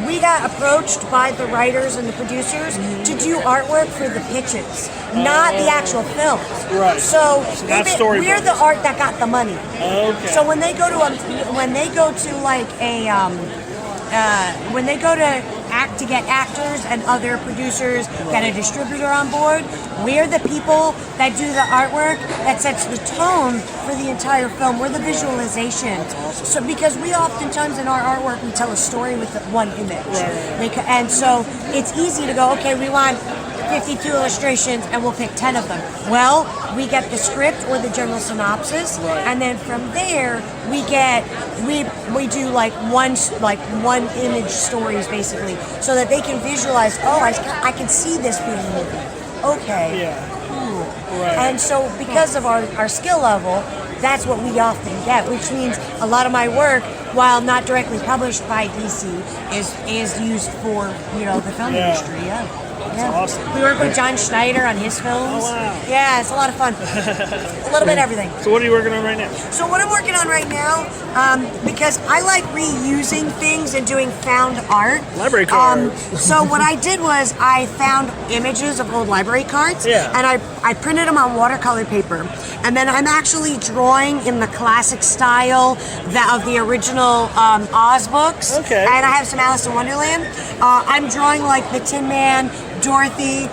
Speaker 2: we got approached by the writers and the producers to do artwork for the pitches, not the actual films.
Speaker 3: Right.
Speaker 2: So
Speaker 3: not
Speaker 2: we're the art that got the money.
Speaker 3: Okay.
Speaker 2: So when they go to when they go to get actors and other producers, get a distributor on board, we're the people that do the artwork that sets the tone for the entire film. We're the visualization. So because we oftentimes in our artwork, we tell a story with one image. Right. And so it's easy to go, okay, we want 52 illustrations and we'll pick 10 of them. Well, we get the script or the general synopsis, and then from there we do like one image stories basically, so that they can visualize. Oh, I can see this being a movie. Okay.
Speaker 3: Yeah.
Speaker 2: Cool.
Speaker 3: Right.
Speaker 2: And so because of our skill level, that's what we often get, which means a lot of my work, while not directly published by DC, is used for the film industry. Yeah.
Speaker 3: That's awesome.
Speaker 2: We work with John Schneider on his films.
Speaker 3: Oh, wow.
Speaker 2: Yeah, it's a lot of fun. A little bit of everything.
Speaker 3: So what are you working on right now?
Speaker 2: So what I'm working on right now, because I like reusing things and doing found art.
Speaker 3: Library cards.
Speaker 2: So what I did was I found images of old library cards, and I printed them on watercolor paper. And then I'm actually drawing in the classic style of the original Oz books.
Speaker 3: Okay.
Speaker 2: And I have some Alice in Wonderland. I'm drawing like the Tin Man, Dorothy.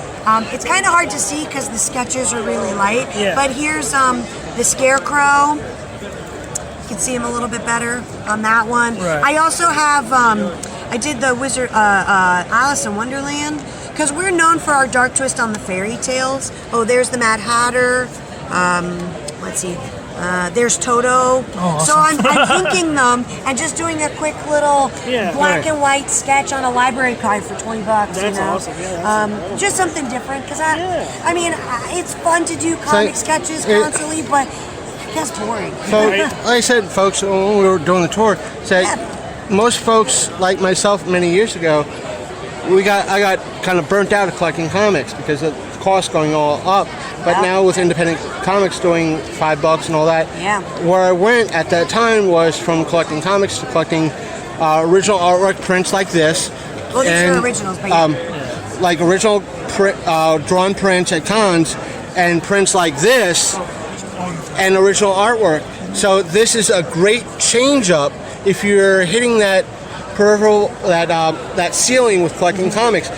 Speaker 2: It's kind of hard to see because the sketches are really light.
Speaker 3: Yeah.
Speaker 2: But here's the Scarecrow. You can see him a little bit better on that one.
Speaker 3: Right.
Speaker 2: I also have, I did the Wizard, Alice in Wonderland, because we're known for our dark twist on the fairy tales. Oh, there's the Mad Hatter. Let's see. There's Toto.
Speaker 3: Oh,
Speaker 2: so
Speaker 3: awesome.
Speaker 2: I'm inking them and just doing a quick little black and white sketch on a library card for $20.
Speaker 3: That's awesome. Yeah, that's
Speaker 2: just something different because I mean, it's fun to do comic sketches constantly, but it gets boring.
Speaker 1: So, like I said, folks, when we were doing the tour, most folks like myself many years ago, I got kind of burnt out of collecting comics because of the cost going all up. But now with independent comics doing $5 and all that, where I went at that time was from collecting comics to collecting original artwork prints like this.
Speaker 2: Well, these are originals, but
Speaker 1: like original drawn prints at cons and prints like this and original artwork. So this is a great change up if you're hitting that peripheral, that ceiling with collecting comics.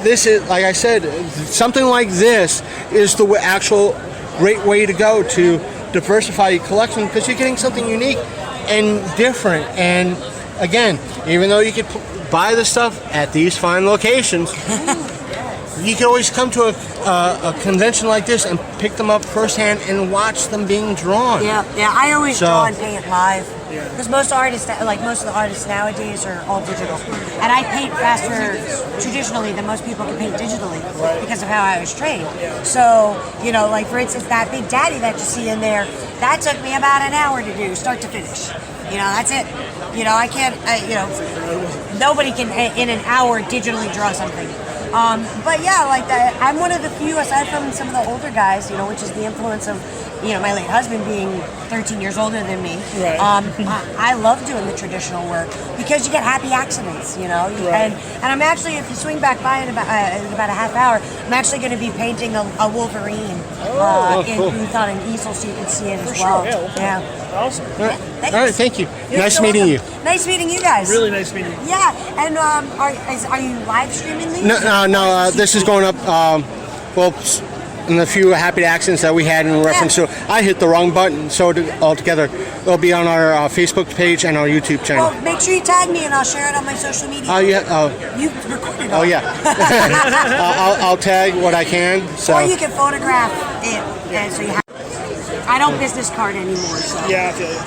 Speaker 1: This is, like I said, something like this is the actual great way to go to diversify your collection because you're getting something unique and different. And again, even though you could buy the stuff at these fine locations, you can always come to a convention like this and pick them up firsthand and watch them being drawn.
Speaker 2: Yeah, I always draw and paint live. Because most of the artists nowadays are all digital. And I paint faster traditionally than most people can paint digitally because of how I was trained. So, like for instance, that Big Daddy that you see in there, that took me about an hour to do, start to finish. That's it. I can't, nobody can in an hour digitally draw something. But yeah, like that, I'm one of the few, aside from some of the older guys, which is the influence of, my late husband being 13 years older than me.
Speaker 3: Right.
Speaker 2: I love doing the traditional work because you get happy accidents, And I'm actually, if you swing back by in about a half hour, I'm actually going to be painting a Wolverine in booth on an easel so you can see it as well.
Speaker 3: Sure, yeah. Awesome.
Speaker 1: All right, thank you. Nice meeting you.
Speaker 2: Nice meeting you guys.
Speaker 3: Really nice meeting you.
Speaker 2: Yeah, and are you live streaming these?
Speaker 1: No. This is going up. In the few happy accidents that we had in reference to, I hit the wrong button. So altogether, it'll be on our Facebook page and our YouTube channel.
Speaker 2: Well, make sure you tag me and I'll share it on my social media.
Speaker 1: Oh yeah.
Speaker 2: You recorded it.
Speaker 1: Oh yeah. I'll tag what I can. So.
Speaker 2: Or you can photograph it, and so you have. I don't business card anymore. So.
Speaker 3: Yeah, I feel you.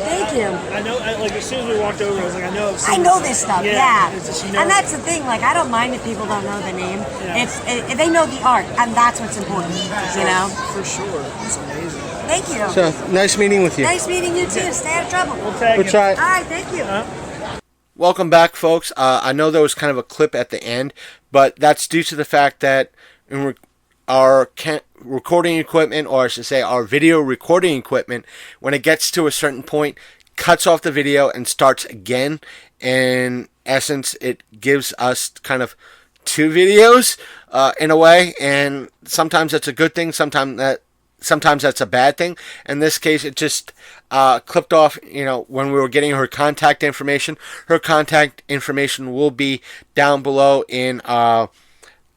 Speaker 2: Thank you.
Speaker 3: I know, as soon as we walked over, I was like, I
Speaker 2: know this stuff, yeah.
Speaker 3: It's just,
Speaker 2: and that's the thing, I don't mind if people don't know the name. Yeah. They know the art, and that's what's important,
Speaker 3: For sure. It's amazing.
Speaker 2: Thank you.
Speaker 1: So, nice meeting with you.
Speaker 2: Nice meeting you, too. Stay out of trouble.
Speaker 1: We'll try.
Speaker 2: All right, thank you.
Speaker 1: Welcome back, folks. I know there was kind of a clip at the end, but that's due to the fact that our recording equipment, or I should say our video recording equipment, when it gets to a certain point, cuts off the video and starts again. In essence, it gives us kind of two videos in a way, and sometimes that's a good thing, sometimes that's a bad thing. In this case, it just clipped off, when we were getting her contact information. Her contact information will be down below in our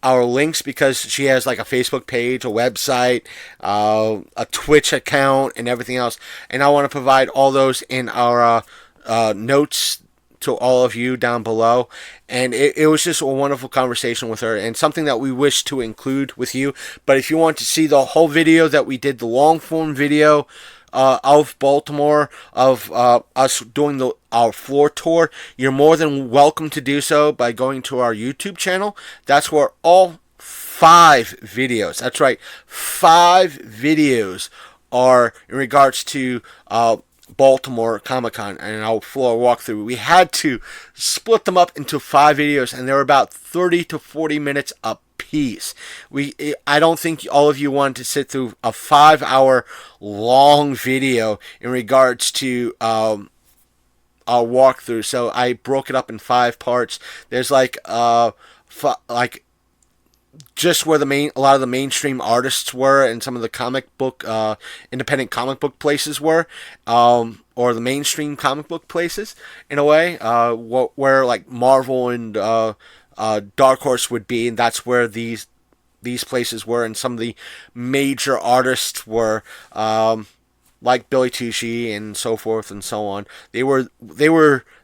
Speaker 1: links, because she has like a Facebook page, a website, a Twitch account, and everything else. And I want to provide all those in our notes to all of you down below. And it was just a wonderful conversation with her, and something that we wish to include with you. But if you want to see the whole video that we did, the long form video of Baltimore, of us doing our floor tour, you're more than welcome to do so by going to our YouTube channel. That's where all 5 videos, that's right, 5 videos are in regards to Baltimore Comic Con and our floor walkthrough. We had to split them up into 5 videos, and they were about 30 to 40 minutes apiece. I don't think all of you want to sit through a 5-hour long video in regards to our walkthrough, so I broke it up in 5 parts. There's just where a lot of the mainstream artists were, and some of the independent comic book places were, or the mainstream comic book places in a way, where like Marvel and Dark Horse would be, and that's where these places were, and some of the major artists were, like Billy Tucci and so forth and so on. They were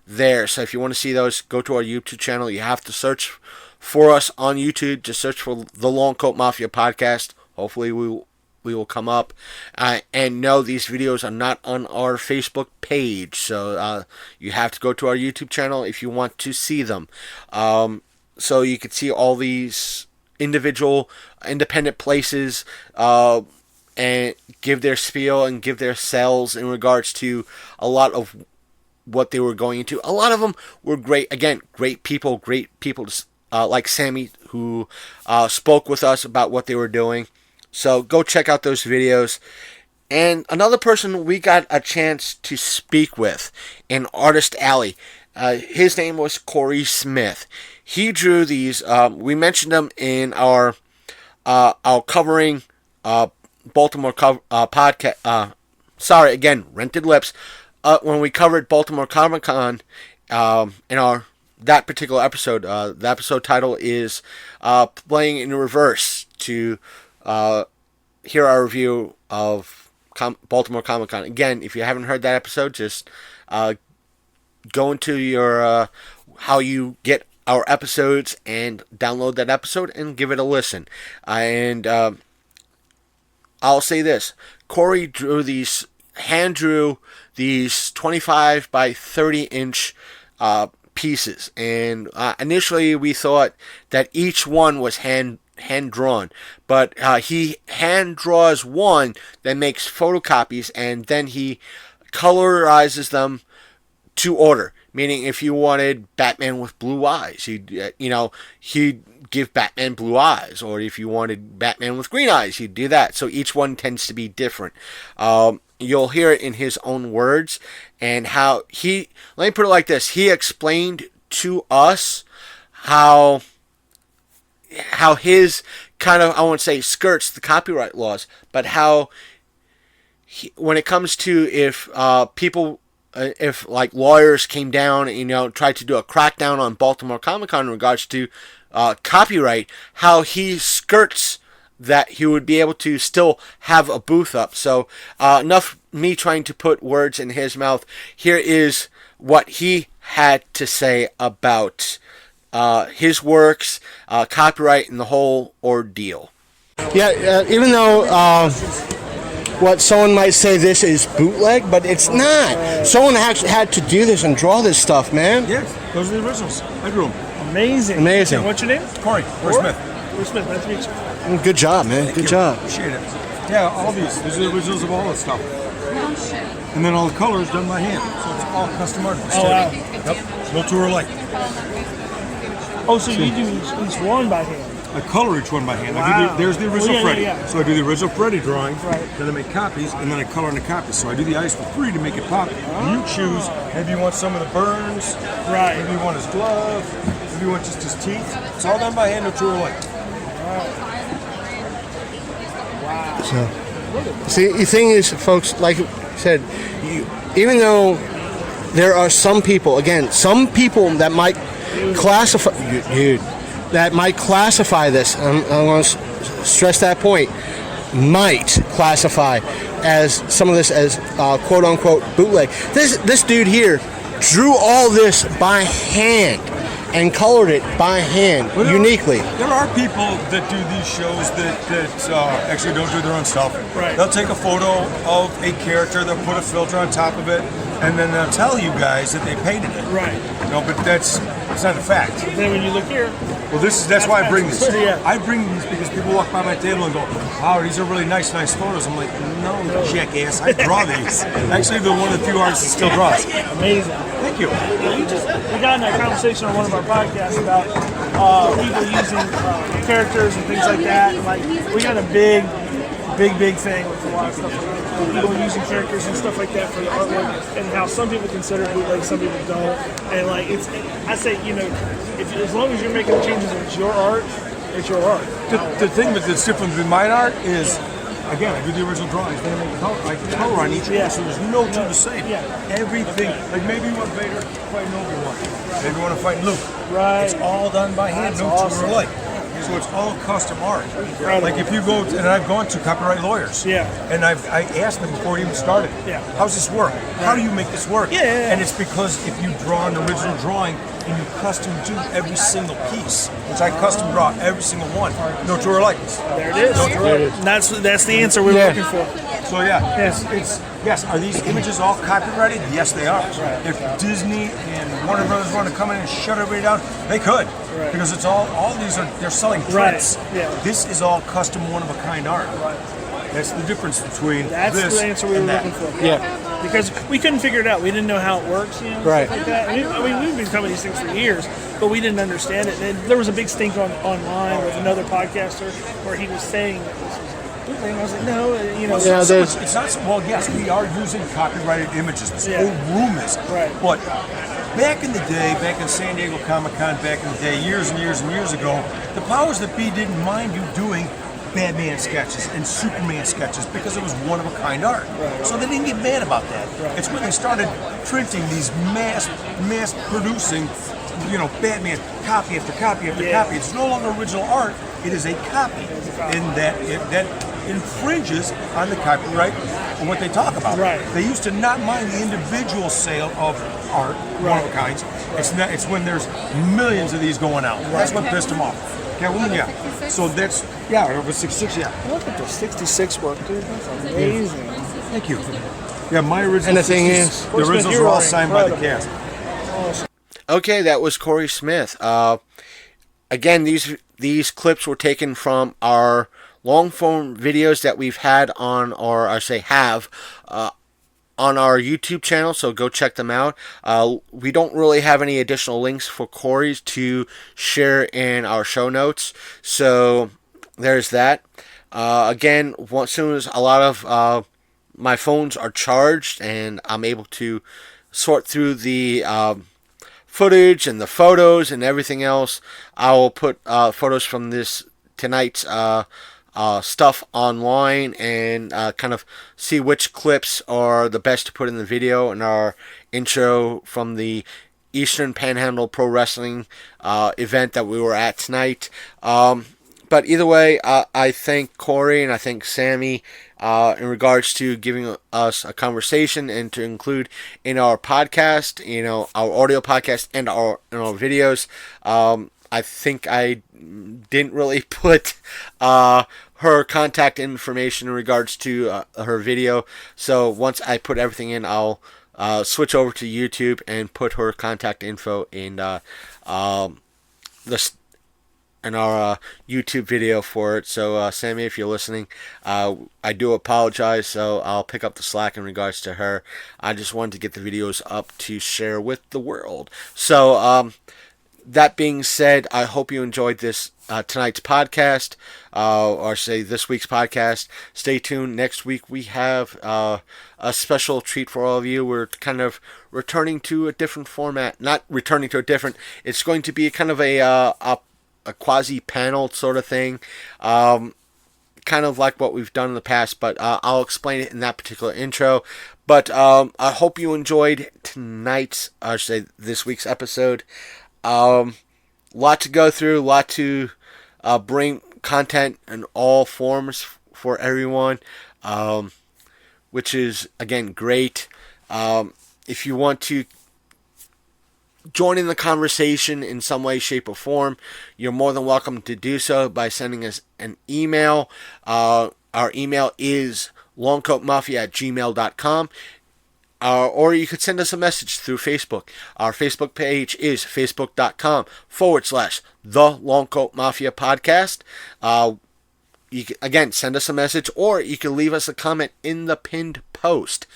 Speaker 1: there. So if you want to see those, go to our YouTube channel. You have to search for us on YouTube. Just search for the Long Coat Mafia Podcast. Hopefully we will come up. And no, these videos are not on our Facebook page, so you have to go to our YouTube channel if you want to see them. So you can see all these individual independent places and give their spiel and give their sells in regards to a lot of what they were going into. A lot of them were great. Again, great people like Sammy, who spoke with us about what they were doing. So go check out those videos. And another person we got a chance to speak with in Artist Alley, his name was Cory Smith. He drew these. We mentioned them in our covering Baltimore podcast. Sorry, again, Rented Lips. When we covered Baltimore Comic Con in that particular episode, the episode title is Playing in Reverse, to hear our review of Baltimore Comic Con. Again, if you haven't heard that episode, just go into your how you get our episodes and download that episode and give it a listen. And I'll say this: Cory hand drew these 25 by 30 inch pieces, and initially we thought that each one was hand drawn, but he hand draws one, then makes photocopies, and then he colorizes them to order. Meaning, if you wanted Batman with blue eyes, he'd give Batman blue eyes, or if you wanted Batman with green eyes, he'd do that. So each one tends to be different. You'll hear it in his own words, and how let me put it like this: he explained to us how his kind of, I won't say skirts the copyright laws, but how when it comes to if like lawyers came down and tried to do a crackdown on Baltimore Comic Con in regards to copyright, how he skirts that he would be able to still have a booth up. So enough me trying to put words in his mouth. Here is what he had to say about his works, copyright, and the whole ordeal. Yeah, even though what someone might say this is bootleg, but it's not. Someone actually had to do this and draw this stuff, man.
Speaker 4: Yes, those are the originals. I drew them.
Speaker 3: Amazing.
Speaker 1: Amazing.
Speaker 3: What's your name?
Speaker 4: Cory Smith.
Speaker 3: Cory Smith, nice to meet you.
Speaker 1: Good job, man. Good job.
Speaker 4: Appreciate it. Yeah, all these are the originals of all this stuff. And then all the colors done by hand. So it's all custom art.
Speaker 3: Oh, wow.
Speaker 4: Yep. No two are alike.
Speaker 3: Oh, so you do each one by hand?
Speaker 4: I color each one by hand.
Speaker 3: Wow.
Speaker 4: There's the original Freddy.
Speaker 3: Yeah.
Speaker 4: So I do the original Freddy drawing,
Speaker 3: Right.
Speaker 4: then I make copies, and then I color in the copies. So I do the ice for free to make it pop. And you choose, maybe you want some of the burns,
Speaker 3: Right.
Speaker 4: maybe you want his glove, maybe you want just his teeth. It's all done by hand, no true or like.
Speaker 1: So, see, the thing is, folks, like I said, even though there are some people that might classify, that might classify this, I'm going to stress that point, might classify as some of this as quote unquote bootleg. This dude here drew all this by hand and colored it by hand, uniquely.
Speaker 4: There are people that do these shows that actually don't do their own stuff.
Speaker 3: Right.
Speaker 4: They'll take a photo of a character, they'll put a filter on top of it, and then they'll tell you guys that they painted it.
Speaker 3: Right.
Speaker 4: No, but it's not a fact.
Speaker 3: Then when you look here,
Speaker 4: Well, that's why I bring these.
Speaker 3: Yeah.
Speaker 4: I bring these because people walk by my table and go, "Wow, these are really nice photos." I'm like, "No, jackass, I draw these." Actually, they're one of the few artists that still draws.
Speaker 3: amazing.
Speaker 4: Thank you.
Speaker 3: We got in that conversation on one of our podcasts about people using characters and things like that. And like we got a big thing with a lot of stuff like that. People using characters and stuff like that for the artwork, and how some people consider it bootleg, some people don't. And like I say, as long as you're making the changes, it's your art. It's your art.
Speaker 4: The thing that's different with my art is, again, I do the original drawings, then I make color on each one, so there's no two the same.
Speaker 3: Yeah.
Speaker 4: Everything, like maybe you want Vader fighting Obi-Wan, maybe you want to fight Luke.
Speaker 3: Right.
Speaker 4: It's all done by hand,
Speaker 3: That's
Speaker 4: no
Speaker 3: awesome.
Speaker 4: two are alike. So it's all custom art.
Speaker 3: Incredible.
Speaker 4: Like if you go, and I've gone to copyright lawyers,
Speaker 3: Yeah.
Speaker 4: and I asked them before it even started,
Speaker 3: Yeah.
Speaker 4: how's this work? How do you make this work?
Speaker 3: Yeah.
Speaker 4: And it's because if you draw an original drawing and you custom do every single piece, which I custom draw every single one, no two are alike.
Speaker 3: There it is. That's the answer we were looking for.
Speaker 4: So yeah,
Speaker 3: Yes.
Speaker 4: yes. Are these images all copyrighted? Yes, they are. If Disney and Warner Brothers want to come in and shut everybody down, they could, because it's all these they're selling prints.
Speaker 3: Right. Yeah.
Speaker 4: This is all custom one of a kind art. That's the difference between
Speaker 3: That's
Speaker 4: this
Speaker 3: the answer we were
Speaker 4: and that.
Speaker 3: looking for.
Speaker 1: Yeah.
Speaker 3: Because we couldn't figure it out. We didn't know how it works,
Speaker 1: Right.
Speaker 3: stuff like that. I mean, we've been coming to these things for years, but we didn't understand it. And there was a big stink online with another podcaster where he was saying that this was bootleg. I was like, no,
Speaker 1: Yeah, there's-
Speaker 4: It's not. Well, yes, we are using copyrighted images. This
Speaker 3: Yeah.
Speaker 4: whole room is.
Speaker 3: Right.
Speaker 4: But back in the day, back in San Diego Comic Con, back in the day, years and years and years ago, the powers that be didn't mind you doing Batman sketches and Superman sketches because it was one of a kind art. So they didn't get mad about that. It's when they started printing these mass producing, Batman copy after copy after copy. It's no longer original art; it is a copy, and that infringes on the copyright of what they talk about.
Speaker 3: Right.
Speaker 4: They used to not mind the individual sale of art, one of a kinds. It's when there's millions of these going out. That's what pissed them off. Yeah. So that's over 66. Yeah.
Speaker 3: Look at the 66 work, dude. That's amazing.
Speaker 4: Thank you. Yeah, my original.
Speaker 1: And the thing
Speaker 4: 60s,
Speaker 1: is-
Speaker 4: the originals are all signed by the
Speaker 3: Incredible.
Speaker 4: cast.
Speaker 1: Okay, that was Cory Smith. Again, these clips were taken from our long form videos that we've had on, or I say have, on our YouTube channel, so go check them out. We don't really have any additional links for Cory's to share in our show notes, so there's that. Again, as soon as a lot of my phones are charged and I'm able to sort through the footage and the photos and everything else, I will put photos from tonight's stuff online and kind of see which clips are the best to put in the video and our intro from the Eastern Panhandle Pro Wrestling event that we were at tonight. But either way, I thank Cory and I thank Sammy in regards to giving us a conversation and to include in our podcast, our audio podcast and our videos. I think I didn't really put her contact information in regards to her video. So once I put everything in, I'll switch over to YouTube and put her contact info in our YouTube video for it. So Sammy, if you're listening, I do apologize. So I'll pick up the slack in regards to her. I just wanted to get the videos up to share with the world. So that being said, I hope you enjoyed this tonight's podcast, or say this week's podcast. Stay tuned. Next week we have a special treat for all of you. We're kind of returning to a different format. Not returning to a different. It's going to be kind of a quasi-panel sort of thing. Kind of like what we've done in the past, but I'll explain it in that particular intro. But I hope you enjoyed this week's episode. Lot to go through, lot to bring content in all forms for everyone, which is, again, great. If you want to join in the conversation in some way, shape, or form, you're more than welcome to do so by sending us an email. Our email is longcoatmafia@gmail.com. Or you could send us a message through Facebook. Our Facebook page is facebook.com/The Longcoat Mafia Podcast. You can, again, send us a message, or you can leave us a comment in the pinned post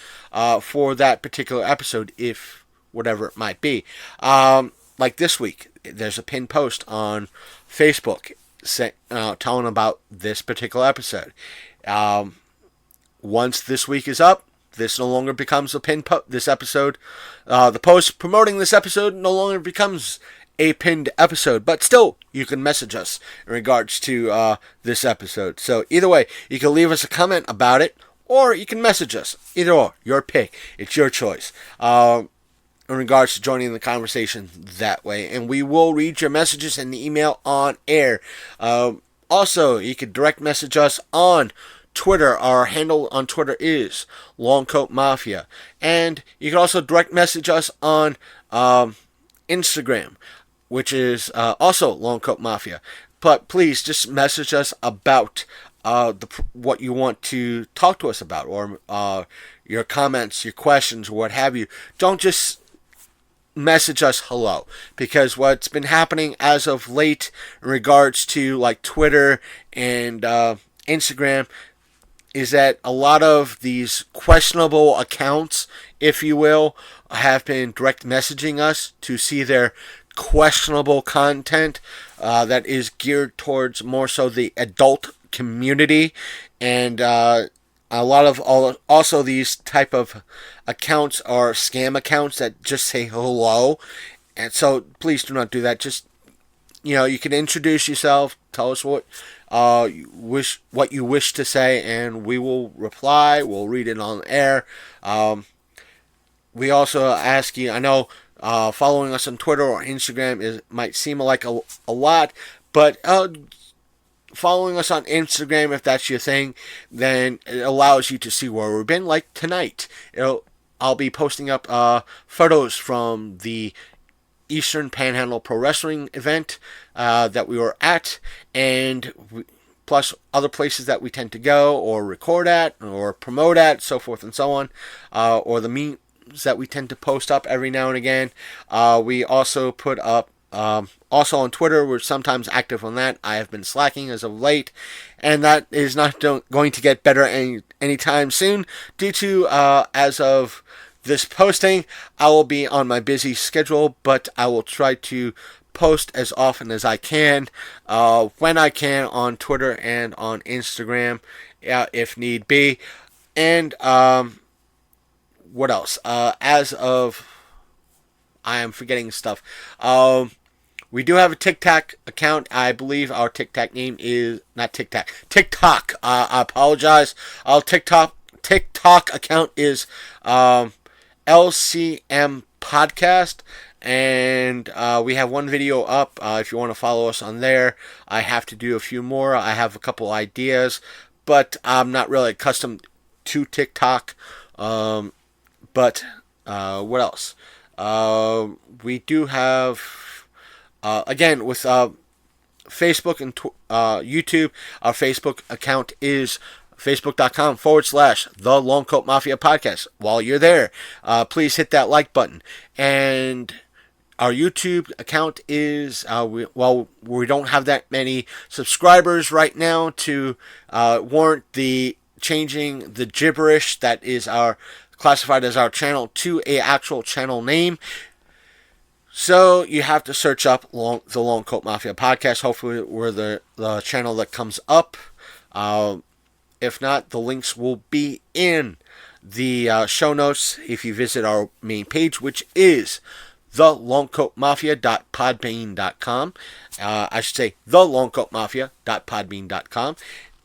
Speaker 1: for that particular episode, if whatever it might be. Like this week, there's a pinned post on Facebook telling about this particular episode. Once this week is up, this no longer becomes a pinned this episode. The post promoting this episode no longer becomes a pinned episode, but still, you can message us in regards to this episode. So either way, you can leave us a comment about it, or you can message us. Either or, your pick. It's your choice. In regards to joining the conversation that way, and we will read your messages and the email on air. Also, you can direct message us on Twitter. Our handle on Twitter is Longcoat Mafia, and you can also direct message us on Instagram, which is also Longcoat Mafia. But please just message us about what you want to talk to us about, or your comments, your questions, what have you. Don't just message us hello, because what's been happening as of late in regards to like Twitter and Instagram is that a lot of these questionable accounts, if you will, have been direct messaging us to see their questionable content that is geared towards more so the adult community. And a lot of also these type of accounts are scam accounts that just say hello. And so please do not do that. Just, you can introduce yourself, tell us what you wish to say, and we will reply. We'll read it on air. We also ask you, I know following us on Twitter or Instagram might seem like a lot, but following us on Instagram, if that's your thing, then it allows you to see where we've been. Like tonight, I'll be posting up photos from the Eastern Panhandle Pro Wrestling event that we were at, and plus other places that we tend to go or record at or promote at, so forth and so on, or the memes that we tend to post up every now and again. We also put up, also on Twitter, we're sometimes active on that. I have been slacking as of late, and that is not going to get better anytime soon due to, as of this posting, I will be on my busy schedule, but I will try to post as often as I can, when I can, on Twitter and on Instagram, if need be. And what else? As of, I am forgetting stuff. We do have a TikTok account. I believe our TikTok name is not TikTok. I apologize. Our TikTok account is LCM Podcast, and we have one video up. If you want to follow us on there, I have to do a few more. I have a couple ideas, but I'm not really accustomed to TikTok. But what else? We do have, again, with Facebook and YouTube, our Facebook account is facebook.com/The Longcoat Mafia Podcast. While you're there, please hit that like button. And our YouTube account is, we don't have that many subscribers right now to warrant the changing the gibberish that is classified as our channel to a actual channel name. So you have to search up the Long Coat Mafia podcast. Hopefully we're the channel that comes up. If not, the links will be in the show notes if you visit our main page, which is thelongcoatmafia.podbean.com. I should say thelongcoatmafia.podbean.com.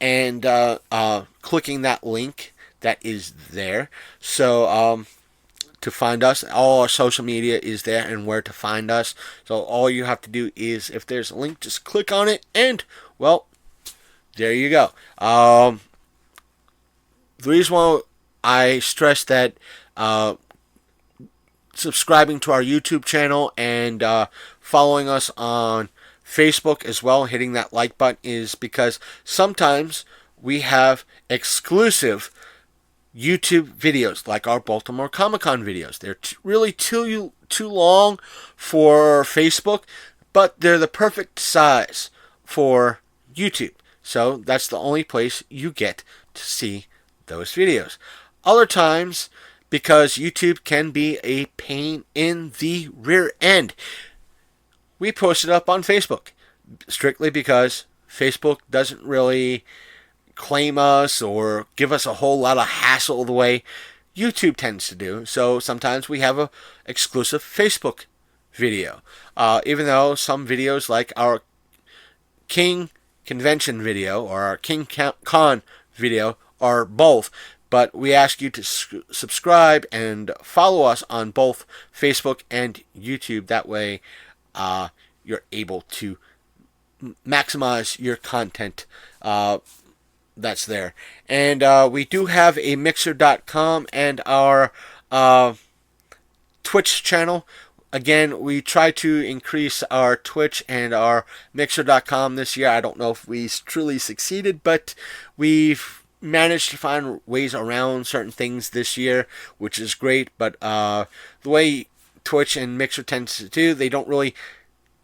Speaker 1: And clicking that link that is there. So to find us, all our social media is there and where to find us. So all you have to do is, if there's a link, just click on it and, well, there you go. The reason why I stress that subscribing to our YouTube channel and following us on Facebook as well, hitting that like button, is because sometimes we have exclusive YouTube videos like our Baltimore Comic Con videos. They're really too long for Facebook, but they're the perfect size for YouTube. So that's the only place you get to see those videos. Other times, because YouTube can be a pain in the rear end, we post it up on Facebook, strictly because Facebook doesn't really claim us or give us a whole lot of hassle the way YouTube tends to do. So sometimes we have a exclusive Facebook video, even though some videos like our King Convention video or our King Con video are both. But we ask you to subscribe and follow us on both Facebook and YouTube. That way you're able to maximize your content that's there. And we do have a Mixer.com and our Twitch channel. Again, we try to increase our Twitch and our Mixer.com this year. I don't know if we truly succeeded, but we've managed to find ways around certain things this year, which is great. But the way Twitch and Mixer tends to do, they don't really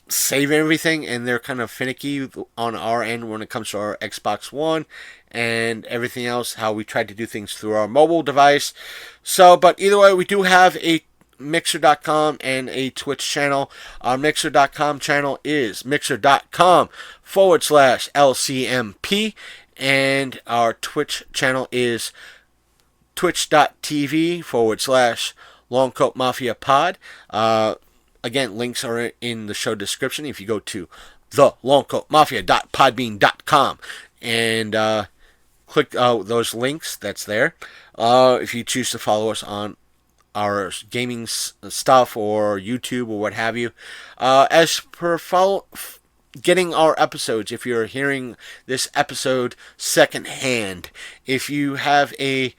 Speaker 1: save everything, and they're kind of finicky on our end when it comes to our Xbox One and everything else, how we try to do things through our mobile device. So, but either way, we do have a Mixer.com and a Twitch channel. Our Mixer.com channel is mixer.com/LCMP, and our Twitch channel is twitch.tv/Longcoat Mafia Pod. Again, links are in the show description. If you go to thelongcoatmafia.podbean.com and click those links, that's there. If you choose to follow us on our gaming stuff or YouTube or what have you. As per getting our episodes, if you're hearing this episode secondhand, if you have a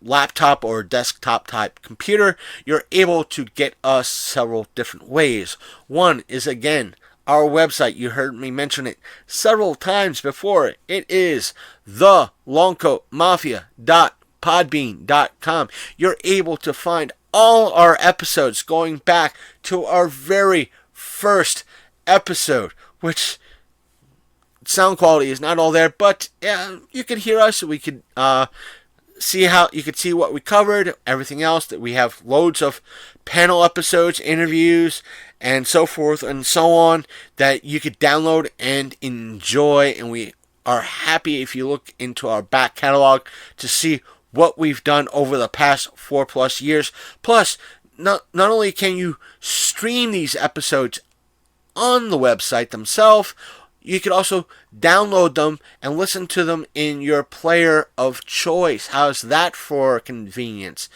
Speaker 1: laptop or desktop type computer, you're able to get us several different ways. One is, again, our website. You heard me mention it several times before. It is thelongcoatmafia.podbean.com. You're able to find all our episodes going back to our very first episode, which sound quality is not all there, but yeah, you could hear us. We could see what we covered, everything else. That we have loads of panel episodes, interviews, and so forth and so on that you could download and enjoy. And we are happy if you look into our back catalog to see what we've done over the past 4+ years. Plus, not only can you stream these episodes on the website themselves, you could also download them and listen to them in your player of choice. How's that for convenience?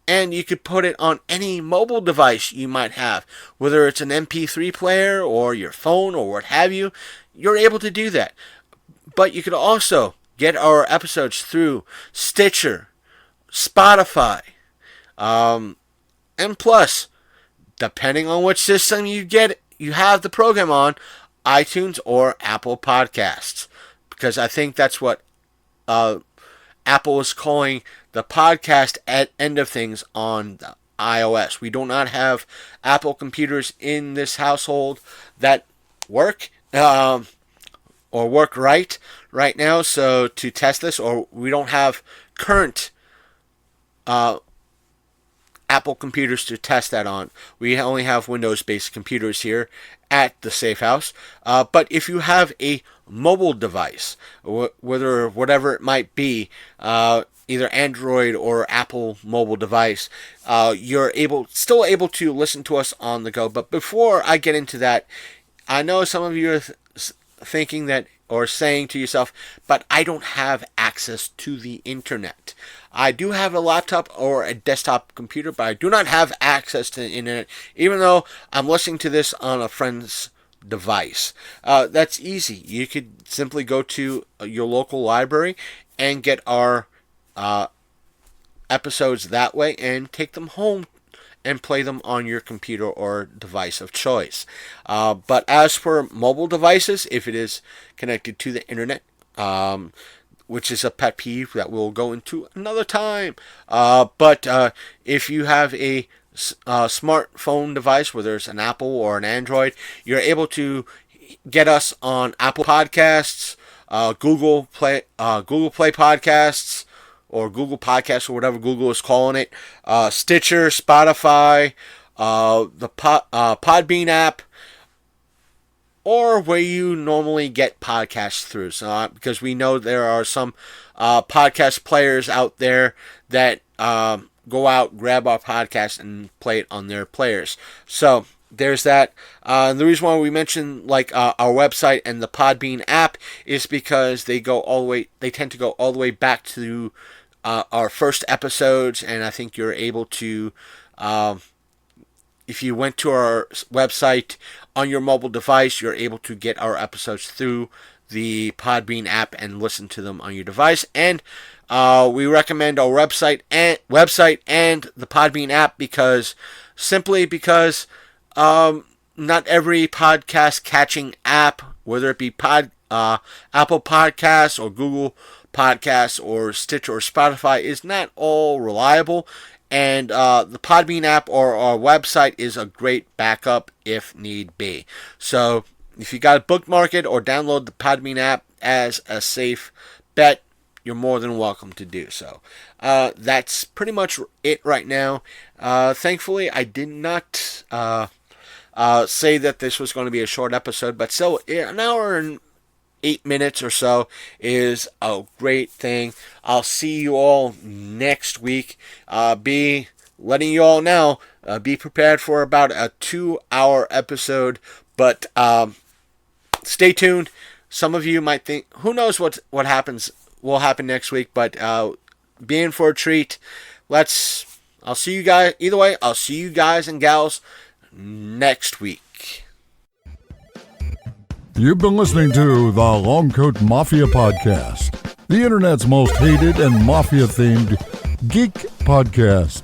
Speaker 1: And you could put it on any mobile device you might have, whether it's an MP3 player or your phone or what have you. You're able to do that. But you could also get our episodes through Stitcher, Spotify, and plus, depending on which system you have the program on, iTunes or Apple Podcasts, because I think that's what Apple is calling the podcast end of things on the iOS. We do not have Apple computers in this household that work or work right now, so to test this, or we don't have current Apple computers to test that on. We only have Windows-based computers here at the Safe House. But if you have a mobile device, whatever it might be, either Android or Apple mobile device, you're still able to listen to us on the go. But before I get into that, I know some of you are thinking that, or saying to yourself, but I don't have access to the internet. I do have a laptop or a desktop computer, but I do not have access to the internet, even though I'm listening to this on a friend's device. That's easy. You could simply go to your local library and get our episodes that way and take them home and play them on your computer or device of choice. But as for mobile devices, if it is connected to the internet, which is a pet peeve that we'll go into another time, but if you have a smartphone device, whether it's an Apple or an Android, you're able to get us on Apple Podcasts, Google Play Podcasts, or Google Podcasts, or whatever Google is calling it, Stitcher, Spotify, the Podbean app, or where you normally get podcasts through. So, because we know there are some podcast players out there that go out, grab our podcast, and play it on their players. So there's that. The reason why we mention our website and the Podbean app is because they tend to go all the way back to our first episodes, and I think you're able to, if you went to our website on your mobile device, you're able to get our episodes through the Podbean app and listen to them on your device. And we recommend our website and the Podbean app because not every podcast catching app, whether it be Apple Podcasts or Google Podcasts or Stitcher or Spotify, is not all reliable. And the Podbean app or our website is a great backup if need be. So if you got to bookmark it or download the Podbean app as a safe bet, you're more than welcome to do so. That's pretty much it right now. Thankfully, I did not say that this was going to be a short episode, but still, an hour and 8 minutes or so is a great thing. I'll see you all next week. Be letting you all know, be prepared for about a 2-hour episode, but stay tuned. Some of you might think, who knows what will happen next week, but be in for a treat. I'll see you guys, either way, I'll see you guys and gals next week.
Speaker 5: You've been listening to the Longcoat Mafia Podcast, the internet's most hated and mafia-themed geek podcast.